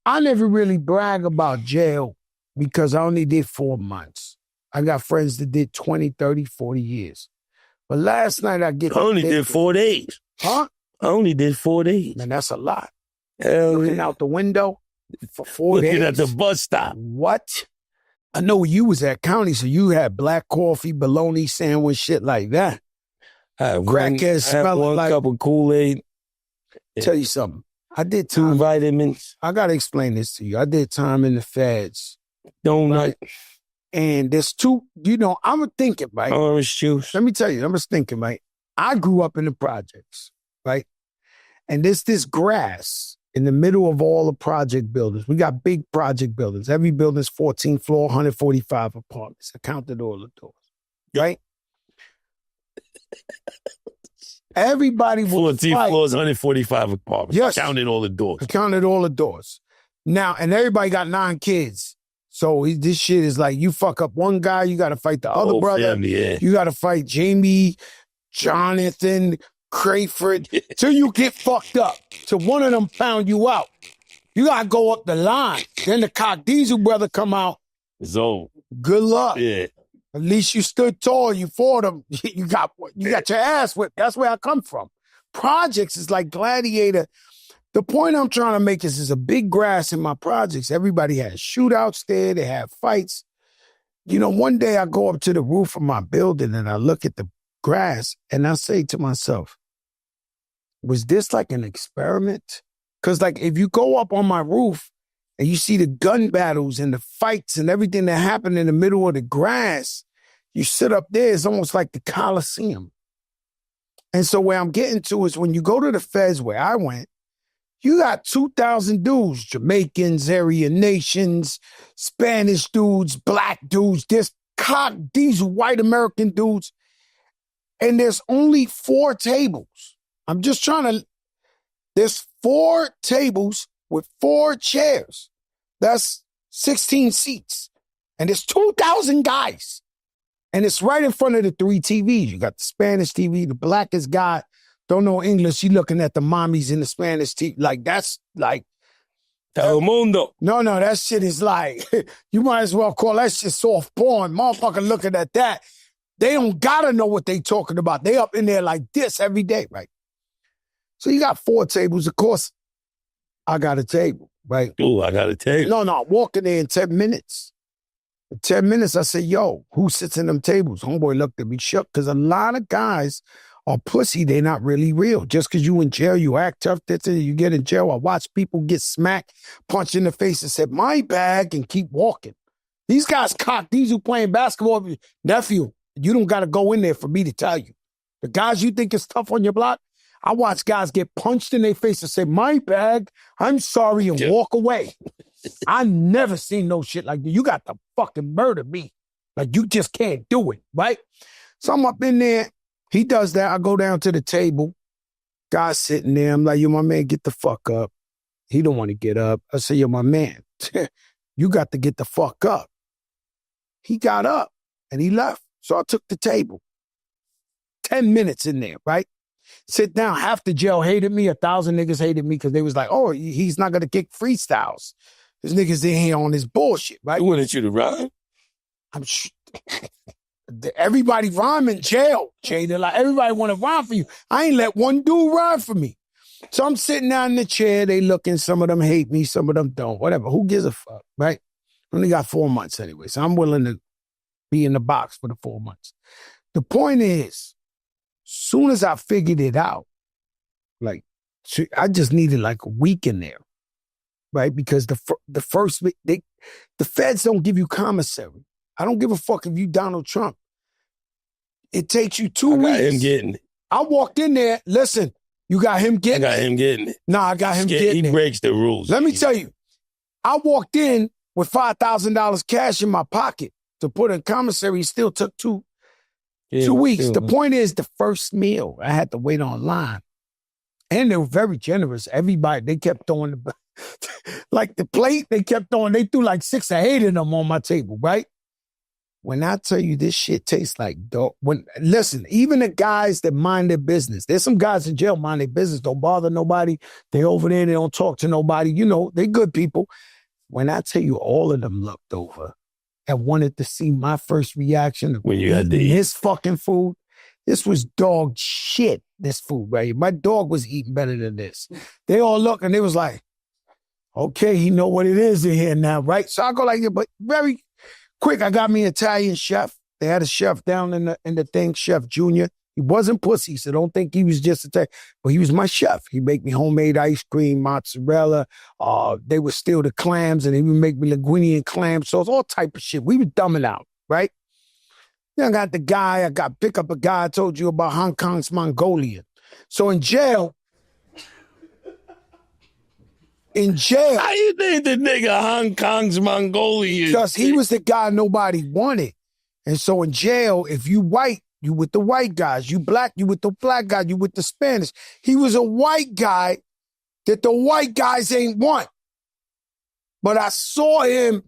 I never really brag about jail because I only did 4 months. I got friends that did 20, 30, 40 years. But last night I only did 4 days. Huh? I only did 4 days. Man, that's a lot. Hell Looking out the window for 4 days. Looking at the bus stop. What? I know you was at county, so you had black coffee, bologna sandwich, shit like that. Crackhead smelling like... cup of Kool-Aid. Tell you something. I did 2 vitamins. I got to explain this to you. I did time in the feds. Donut. Right? And there's 2, you know, I'm thinking, right? Orange juice. Let me tell you, I'm just thinking, right? I grew up in the projects, right? And there's this grass in the middle of all the project buildings. We got big project buildings. Every building's 14th floor, 145 apartments. I counted all the doors, right? Everybody was 14 floors, 145 apartments. Yes. Counted all the doors. I counted all the doors. Now, and everybody got 9 kids. So this shit is like, you fuck up one guy, you got to fight the other brother. Family, yeah. You got to fight Jamie, Jonathan, Crayford, till you get fucked up. Till one of them found you out. You got to go up the line. Then the Cock Diesel brother come out. It's over. Good luck. Yeah. At least you stood tall. You fought them. You got your ass whipped. That's where I come from. Projects is like Gladiator. The point I'm trying to make is there's a big grass in my projects. Everybody has shootouts there. They have fights. You know, one day I go up to the roof of my building and I look at the grass and I say to myself, was this like an experiment? Because like if you go up on my roof and you see the gun battles and the fights and everything that happened in the middle of the grass, you sit up there, it's almost like the Coliseum. And so where I'm getting to is when you go to the feds where I went, you got 2,000 dudes, Jamaicans, Aryan nations, Spanish dudes, black dudes, these white American dudes, and there's only 4 tables. There's 4 tables with 4 chairs. That's 16 seats. And there's 2,000 guys. And it's right in front of the 3 TVs. You got the Spanish TV, the blackest guy, don't know English, you looking at the mommies in the Spanish TV. Like, that's like... El mundo. No, that shit is like, you might as well call that shit soft porn. Motherfucker looking at that. They don't gotta know what they talking about. They up in there like this every day, right? So you got 4 tables. Of course, I got a table, right? Ooh, I got a table. No, I'm walking there in 10 minutes. In 10 minutes, I said, yo, who sits in them tables? Homeboy looked at me shook because a lot of guys are pussy. They're not really real. Just because you in jail, you act tough, you get in jail. I watch people get smacked, punched in the face and said, my bag, and keep walking. These guys cock, these who playing basketball, nephew, you don't got to go in there for me to tell you. The guys you think is tough on your block, I watch guys get punched in their face and say, my bag, I'm sorry, and walk away. I never seen no shit like that. You got to fucking murder me. Like, you just can't do it, right? So I'm up in there. He does that. I go down to the table. Guy's sitting there. I'm like, yo, my man, get the fuck up. He don't want to get up. I say, yo, my man, you got to get the fuck up. He got up and he left. So I took the table. 10 minutes in there, right? Sit down. Half the jail hated me. 1,000 niggas hated me because they was like, oh, he's not going to kick freestyles. This niggas in here on this bullshit, right? Who wanted you to rhyme? Everybody rhyme in jail, Jada. Like, everybody want to rhyme for you. I ain't let one dude rhyme for me. So I'm sitting down in the chair. They looking. Some of them hate me. Some of them don't. Whatever. Who gives a fuck, right? Only got 4 months anyway. So I'm willing to be in the box for the 4 months. The point is, soon as I figured it out, like, I just needed like a week in there, right? Because the first week, the feds don't give you commissary. I don't give a fuck if you Donald Trump. It takes you 2 weeks. I got him getting it. I walked in there. Listen, you got him getting it? I got him getting it. Nah, I got him getting it. He breaks the rules. Let me tell you, I walked in with $5,000 cash in my pocket to put in commissary. It still took 2 weeks. Still. The point is, the first meal, I had to wait online. And they were very generous. Everybody, they kept throwing like the plate, they kept throwing, they threw like 6 or 8 of them on my table, right? When I tell you this shit tastes like dog, listen, even the guys that mind their business, there's some guys in jail mind their business, don't bother nobody. They over there, they don't talk to nobody. You know, they good people. When I tell you all of them looked over and wanted to see my first reaction of when you had his fucking food, this was dog shit, this food, right? My dog was eating better than this. They all look and they was like, okay, he know what it is in here now, right? So I go like, but very quick, I got me an Italian chef. They had a chef down in the thing, Chef Junior. He wasn't pussy, so don't think he was just Italian. But he was my chef. He make me homemade ice cream, mozzarella. They would steal the clams, and he would make me linguine and clam sauce, all type of shit. We were dumbing out, right? Then I got pick up a guy I told you about, Hong Kong's Mongolian. So in jail, how you think the nigga Hong Kong's Mongolian? Because he was the guy nobody wanted. And so in jail, if you white, you with the white guys. You black, you with the black guys. You with the Spanish. He was a white guy that the white guys ain't want. But I saw him.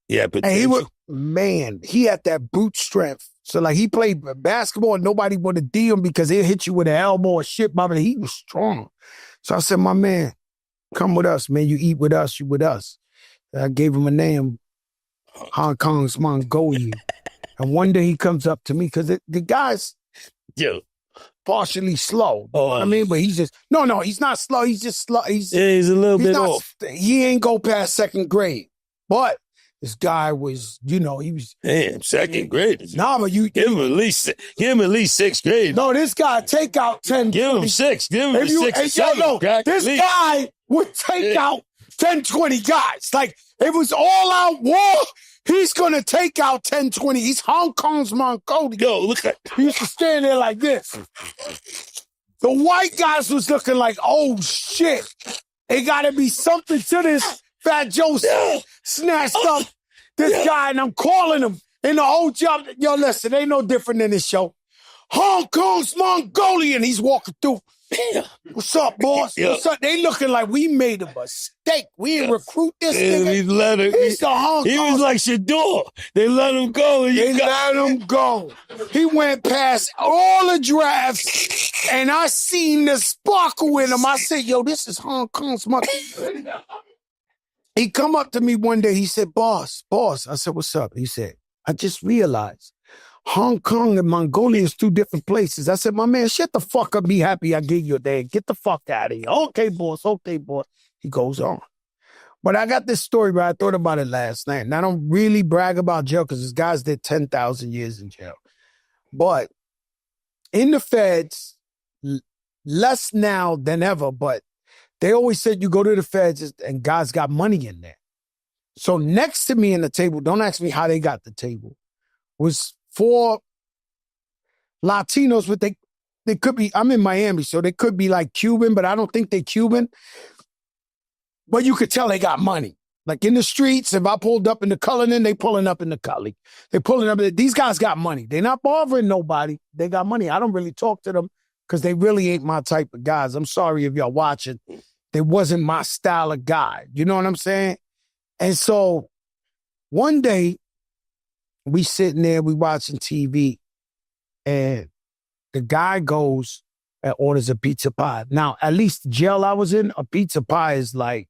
Yeah, but and he was, man, he had that brute strength. So like he played basketball and nobody would have D him because he'll hit you with an elbow or shit, but he was strong. So I said, my man, come with us, man. You eat with us, you with us. And I gave him a name, Hong Kong's Mongolian. And one day he comes up to me because the guy's partially slow. You know what I mean? But he's just, no, he's not slow. He's just slow. He's a little bit off. He ain't go past second grade. But This guy was, he was... Damn, second grade. Nah, but you... Give him at least 6th grade. No, this guy take out 10... Give him 6. Give him 6 or 7. This guy would take out 10, 20 guys. Like, it was all out war. He's going to take out 10, 20. He's Hong Kong's Mongolian. Yo, look at... He used to stand there like this. The white guys was looking like, oh, shit. It got to be something to this. Fat Joe snatched up this guy, and I'm calling him in the whole job. Yo, listen, ain't no different than this show. Hong Kong's Mongolian. He's walking through. What's up, boss? What's up? They looking like we made a mistake. We didn't recruit this nigga. He's the Hong Kong. He was like Shador. They let him go. They let him go. He went past all the drafts, and I seen the sparkle in him. I said, yo, this is Hong Kong's Mongolian. He come up to me one day. He said, boss. I said, what's up? He said, I just realized Hong Kong and Mongolia is 2 different places. I said, my man, shut the fuck up. Be happy I gave you a day. Get the fuck out of here. Okay, boss. He goes on. But I got this story, but I thought about it last night. And I don't really brag about jail because this guy's did 10,000 years in jail. But in the feds, less now than ever, but they always said you go to the feds and guys got money in there. So next to me in the table, don't ask me how they got the table, was 4 Latinos, but they could be, I'm in Miami, so they could be like Cuban, but I don't think they're Cuban. But you could tell they got money. Like in the streets, if I pulled up in the Cullinan, they pulling up in the Cully. They pulling up, these guys got money. They're not bothering nobody. They got money. I don't really talk to them because they really ain't my type of guys. I'm sorry if y'all watching. They wasn't my style of guy. You know what I'm saying? And so one day, we sitting there, we watching TV, and the guy goes and orders a pizza pie. Now, at least the jail I was in, a pizza pie is like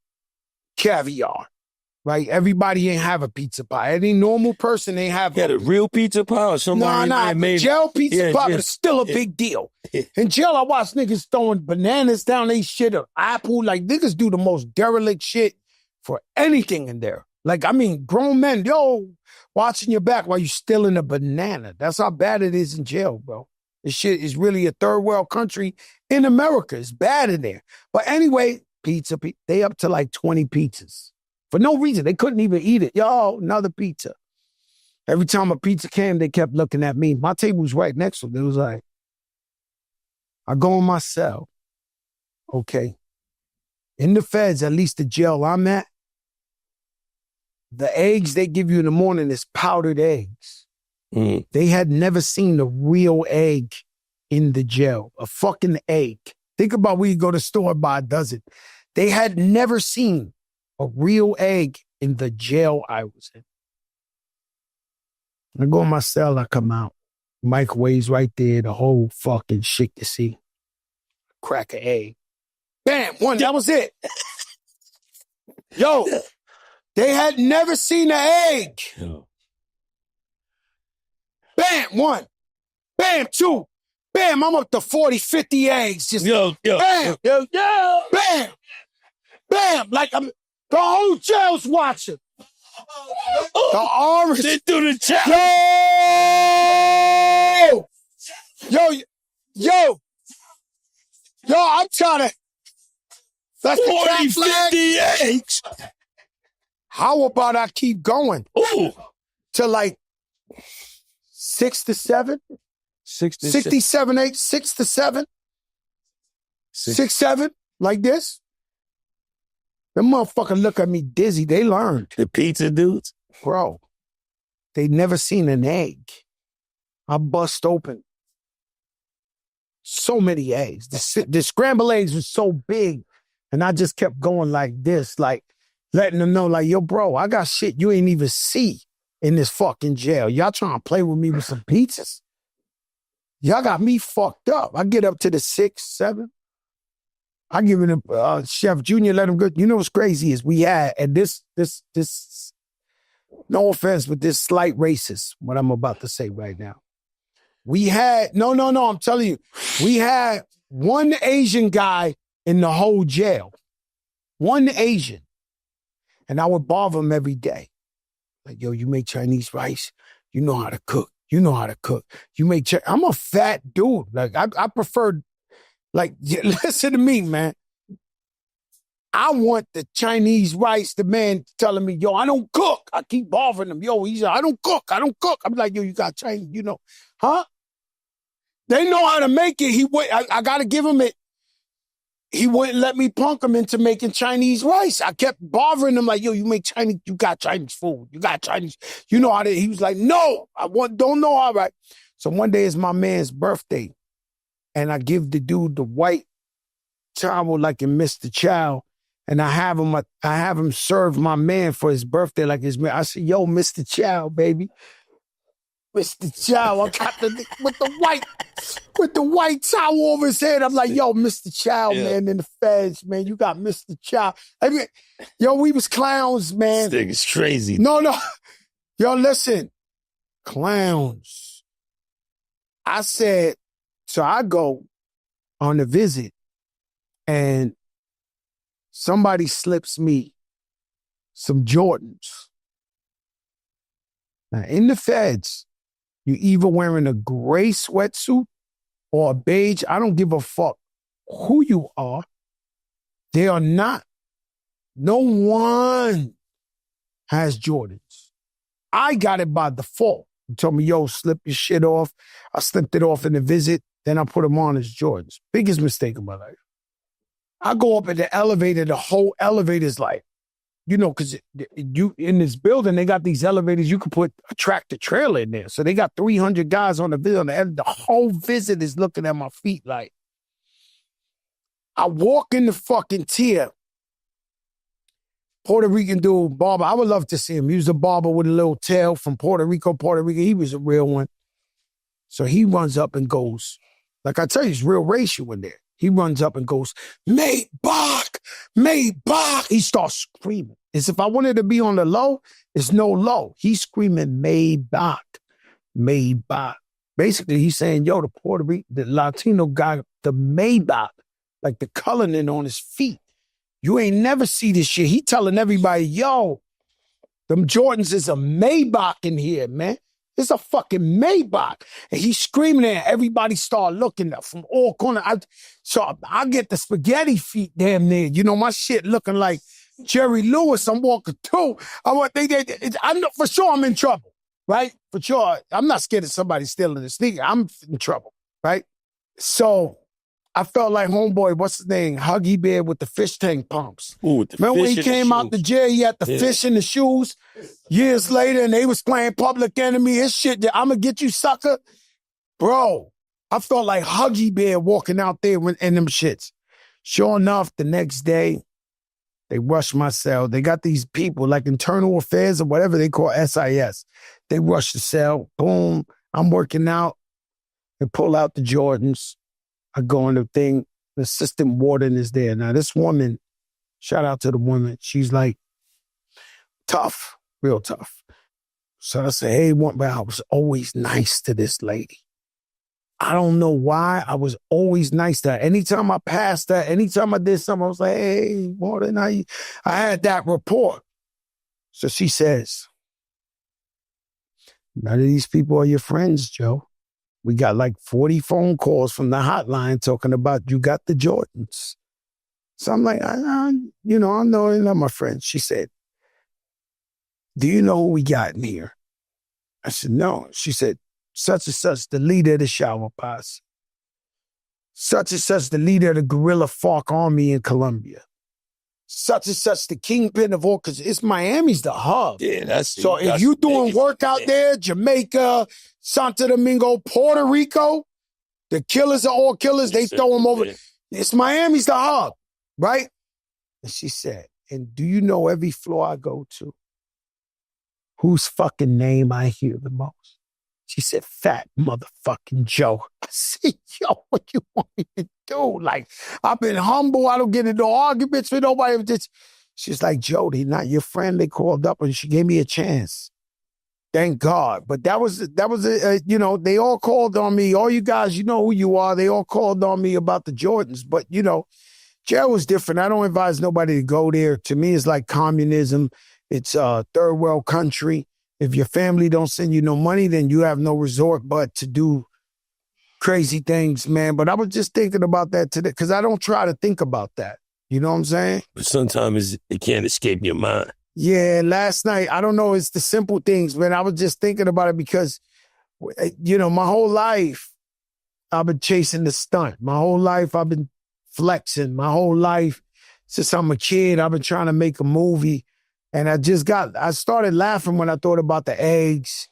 caviar, right? Everybody ain't have a pizza pie. Any normal person ain't have a real pizza pie or somebody made jail pizza pie, but it's still a big deal. In jail, I watch niggas throwing bananas down they shit, or apple. Like, niggas do the most derelict shit for anything in there. Like, I mean, grown men, watching your back while you stealing a banana. That's how bad it is in jail, bro. This shit is really a third world country in America. It's bad in there. But anyway, pizza, they up to like 20 pizzas. For no reason. They couldn't even eat it. Yo, another pizza. Every time a pizza came, they kept looking at me. My table was right next to them. It was like, I go in my cell. Okay. In the feds, at least the jail I'm at, the eggs they give you in the morning is powdered eggs. Mm. They had never seen a real egg in the jail. A fucking egg. Think about where you go to the store, buy a dozen. They had never seen a real egg in the jail I was in. I go in my cell, I come out. Microwaves right there, the whole fucking shit you see. Crack an egg. Bam, one, that was it. Yo. They had never seen an egg. Yo. Bam, 1. Bam, 2. Bam, I'm up to 40, 50 eggs. Just bam, bam, bam. Like the whole jail's watching. The orange. They do the chat. Yo, I'm trying to. That's 40, 50 eggs. How about I keep going? Ooh. To like 6 to 7? 67, 8, 6 to 7? 6, 7? Like this? Them motherfuckers look at me dizzy. They learned. The pizza dudes? Bro, they never seen an egg. I bust open so many eggs. The scrambled eggs was so big, and I just kept going like this, like, letting them know, like, yo, bro, I got shit you ain't even see in this fucking jail. Y'all trying to play with me with some pizzas? Y'all got me fucked up. I get up to the 6, 7. I give it a Chef Junior, let him go. You know what's crazy is we had, and this, no offense, but this slight racist, what I'm about to say right now. We had, no, I'm telling you, we had one Asian guy in the whole jail. One Asian. And I would bother him every day. Like, yo, you make Chinese rice? You know how to cook. You know how to cook. You make I'm a fat dude. Like, I prefer, like, listen to me, man. I want the Chinese rice, the man telling me, yo, I don't cook. I keep bothering him. Yo, he's like, I don't cook. I'm like, yo, you got Chinese, you know. Huh? They know how to make it. I got to give him it. He wouldn't let me punk him into making Chinese rice. I kept bothering him like, yo, you make Chinese, you got Chinese food. You got Chinese, you know how to, he was like, no, don't know how, right? So one day is my man's birthday. And I give the dude the white towel like in Mr. Chow. And I have him serve my man for his birthday like his man. I said, yo, Mr. Chow, baby. Mr. Chow, I got with the white towel over his head. I'm like, yo, Mr. Chow, man, in the feds, man. You got Mr. Chow. I mean, yo, we was clowns, man. This thing is crazy. No. Yo, listen. Clowns. I said, so I go on a visit and somebody slips me some Jordans. Now, in the feds, you either wearing a gray sweatsuit or a beige. I don't give a fuck who you are. They are not. No one has Jordans. I got it by default. You told me, yo, slip your shit off. I slipped it off in the visit. Then I put them on as Jordans. Biggest mistake of my life. I go up in the elevator. The whole elevator's like, you know, because you in this building, they got these elevators. You could put a tractor trailer in there. So they got 300 guys on the visit. The whole visit is looking at my feet like. I walk in the fucking tier. Puerto Rican dude, barber. I would love to see him. He was a barber with a little tail from Puerto Rico. He was a real one. So he runs up and goes, like I tell you, it's real racial in there. He runs up and goes, Maybach. He starts screaming. As if I wanted to be on the low, it's no low. He's screaming Maybach. Basically, he's saying, yo, the Latino guy, the Maybach, like the coloring on his feet. You ain't never see this shit. He telling everybody, yo, them Jordans is a Maybach in here, man. It's a fucking Maybach. And he's screaming at everybody start looking up from all corners. So I get the spaghetti feet damn near. You know, my shit looking like Jerry Lewis. I'm walking too. I know for sure I'm in trouble, right? For sure. I'm not scared of somebody stealing a sneaker. I'm in trouble, right? So I felt like homeboy, what's his name? Huggy Bear with the fish tank pumps. Ooh, remember when he came out the jail, he had the fish in the shoes? Years later, and they was playing Public Enemy. His shit, I'm going to get you, sucker. Bro, I felt like Huggy Bear walking out there in them shits. Sure enough, the next day, they rushed my cell. They got these people, like internal affairs or whatever they call SIS. They rushed the cell. Boom. I'm working out. They pull out the Jordans. I go in the thing, the assistant warden is there. Now, this woman, shout out to the woman, she's like, tough, real tough. So I say, hey, but I was always nice to this lady. I don't know why. I was always nice to her. Anytime I passed her, anytime I did something, I was like, hey, warden, I had that report. So she says, none of these people are your friends, Joe. We got like 40 phone calls from the hotline talking about you got the Jordans. So I'm like, I know they're not my friends. She said, do you know who we got in here? I said, no. She said, such and such, the leader of the shower posse. Such and such, the leader of the guerrilla FARC army in Colombia. Such and such, the kingpin of all, because it's Miami's the hub. Yeah, that's so if you doing work out there, Jamaica, Santo Domingo, Puerto Rico, the killers are all killers. They throw them over. It's Miami's the hub, right? And she said, and do you know every floor I go to, whose fucking name I hear the most? She said, Fat motherfucking Joe. I said, yo, what you want me to do? Like, I've been humble. I don't get into arguments with nobody. She's like, Joe, they not your friend. They called up and she gave me a chance. Thank God. But that was they all called on me. All you guys, you know who you are. They all called on me about the Jordans. But, jail was different. I don't advise nobody to go there. To me, it's like communism. It's a third world country. If your family don't send you no money, then you have no resort but to do crazy things, man. But I was just thinking about that today because I don't try to think about that. You know what I'm saying? But sometimes it can't escape your mind. Yeah, last night, I don't know, it's the simple things, man. I was just thinking about it because, you know, my whole life, I've been chasing the stunt. My whole life, I've been flexing. My whole life, since I'm a kid, I've been trying to make a movie. And I started laughing when I thought about the eggs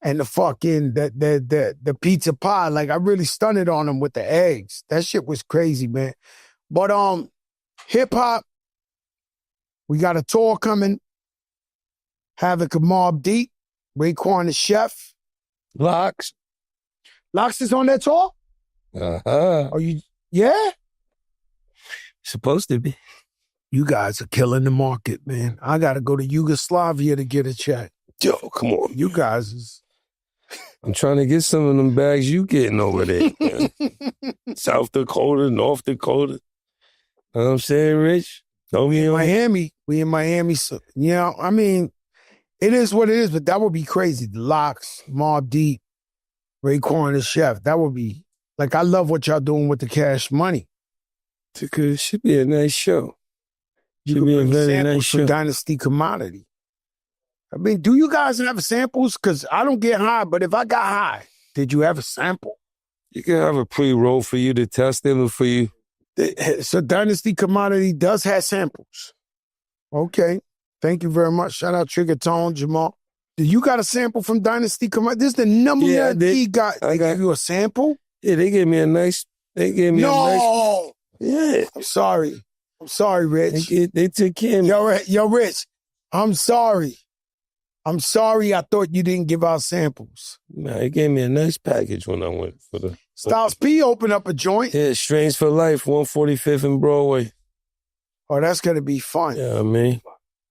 and the fucking, the pizza pie. Like, I really stunted on them with the eggs. That shit was crazy, man. But, hip-hop, we got a tour coming. Havoc of Mobb Deep, Raekwon the Chef. Locks. Locks is on that tour? Uh-huh. Are you, yeah? Supposed to be. You guys are killing the market, man. I got to go to Yugoslavia to get a check. Yo, come on. You guys is... I'm trying to get some of them bags you getting over there, man. South Dakota, North Dakota. You know what I'm saying, Rich? Miami. We in Miami. So, you know, I mean, it is what it is, but that would be crazy. The Locks, Mobb Deep, Raekwon the Chef. That would be, like, I love what y'all doing with the Cash Money. It should be a nice show. Should be a very nice show. Dynasty Commodity. I mean, do you guys have samples? Because I don't get high, but if I got high, did you have a sample? You can have a pre-roll for you to test them for you. So Dynasty Commodity does have samples. Okay. Thank you very much. Shout out Trigger Tone, Jamal. Did you got a sample from Dynasty Commodity? This is the number one he got. They gave you a sample? Yeah, they gave me a nice... No! Yeah. I'm sorry. Rich. They took care of me. Yo, Rich, I'm sorry. I thought you didn't give out samples. Nah, they gave me a nice package when I went for the... Styles P opened up a joint. Yeah, Strains for Life, 145th and Broadway. Oh, that's going to be fun. Yeah, I mean...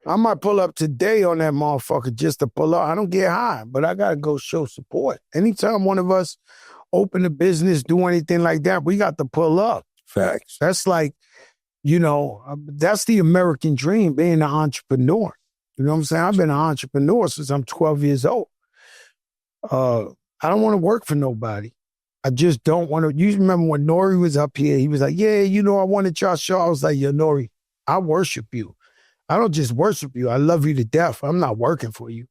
I might pull up today on that motherfucker just to pull up. I don't get high, but I got to go show support. Anytime one of us open a business, do anything like that, we got to pull up. Facts. That's like, you know, that's the American dream, being an entrepreneur. You know what I'm saying? I've been an entrepreneur since I'm 12 years old. I don't want to work for nobody. I just don't want to. You remember when Nori was up here, he was like, yeah, you know, I wanted y'all show. I was like, yeah, Nori, I worship you. I don't just worship you. I love you to death. I'm not working for you.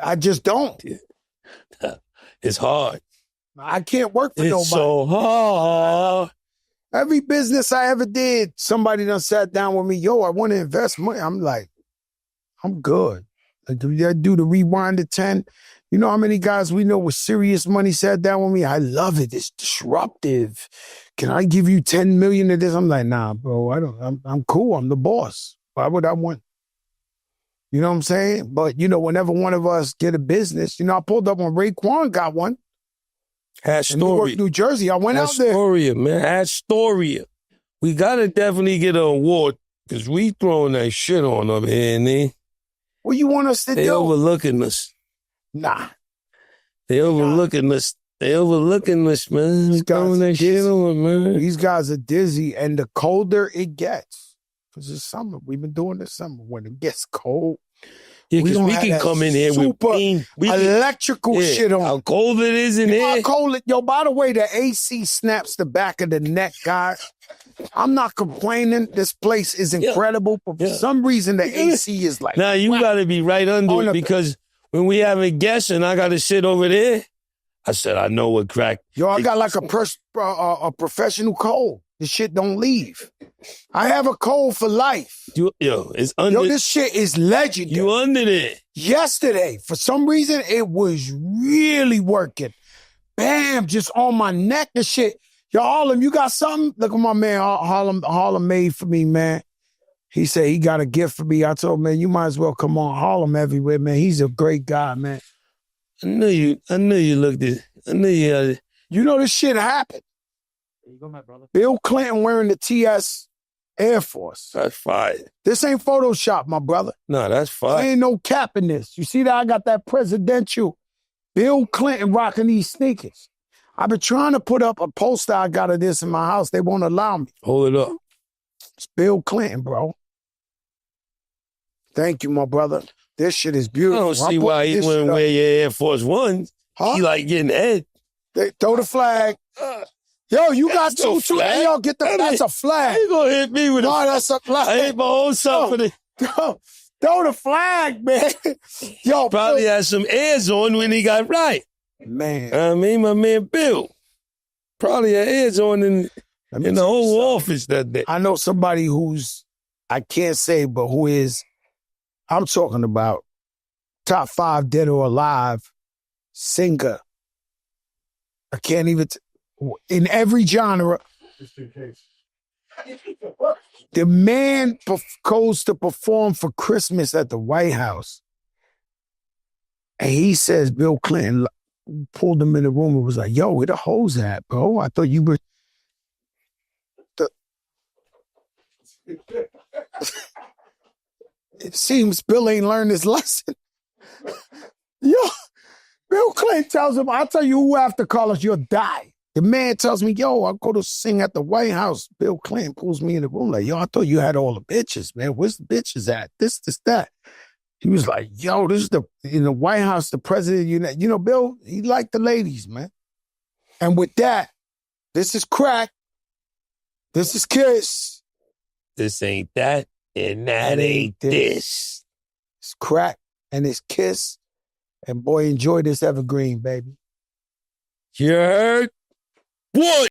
I just don't. It's hard. I can't work for nobody. It's so hard. Every business I ever did, somebody done sat down with me, yo, I want to invest money. I'm like, I'm good. Like, do the rewind to 10? You know how many guys we know with serious money sat down with me? I love it. It's disruptive. Can I give you 10 million of this? I'm like, nah, bro, I'm cool. I'm the boss. Why would I want? You know what I'm saying? But, you know, whenever one of us get a business, you know, I pulled up when Raekwon got one. Astoria. In Newark, New Jersey. I went out there. Astoria, man. Astoria. We got to definitely get an award because we throwing that shit on them here, and what you want us to do? They overlooking us. Nah. They overlooking us. They overlooking us, man. These throwing that shit on, man. These guys are dizzy, and the colder it gets. Because it's summer. We've been doing this summer. When it gets cold, yeah, because we can come in here with electrical shit on. How cold it is in here. How cold it, yo, by the way, the AC snaps the back of the neck, guys. I'm not complaining. This place is incredible, but for some reason the AC is like... Now, you got to be right under it because when we have a guest and I got to sit over there, I said, I know what crack. Yo, I got like a professional cold. This shit don't leave. I have a cold for life. It's under. Yo, this shit is legendary. You under there. Yesterday, for some reason, it was really working. Bam, just on my neck and shit. Yo, Harlem, you got something? Look at my man, Harlem made for me, man. He said he got a gift for me. I told him, man, you might as well come on. Harlem everywhere, man. He's a great guy, man. I knew you looked at. I knew you had it. You know this shit happened. There you go, my brother. Bill Clinton wearing the TS Air Force. That's fire. This ain't Photoshop, my brother. No, that's fire. There ain't no cap in this. You see that? I got that presidential Bill Clinton rocking these sneakers. I've been trying to put up a poster I got of this in my house. They won't allow me. Hold it up. It's Bill Clinton, bro. Thank you, my brother. This shit is I beautiful. don't see why he wouldn't wear your Air Force Ones. Huh? He like getting head. They throw the flag. Yo, you got two. Hey, yo, get the. That's a flag. You gonna hit me with that's a flag. I hit my own self for the. Throw the flag, man. Yo, probably had some airs on when he got right. Man. I mean, my man Bill probably had airs on in the whole office that day. I know somebody who's, I can't say, but who is, I'm talking about top 5 dead or alive singer. I can't even, in every genre. Just in case. The man goes to perform for Christmas at the White House. And he says Bill Clinton pulled him in the room and was like, yo, where the hoes at, bro? I thought you were... It seems Bill ain't learned his lesson. Yo, Bill Clinton tells him, I'll tell you who after Carlos, you'll die. The man tells me, yo, I'll go to sing at the White House. Bill Clinton pulls me in the room like, yo, I thought you had all the bitches, man. Where's the bitches at? This, that. He was like, yo, this is in the White House, the president, you know, Bill, he liked the ladies, man. And with that, this is crack. This is Kiss. This ain't that, and that ain't this. It's crack, and it's Kiss. And boy, enjoy this evergreen, baby. You heard? What?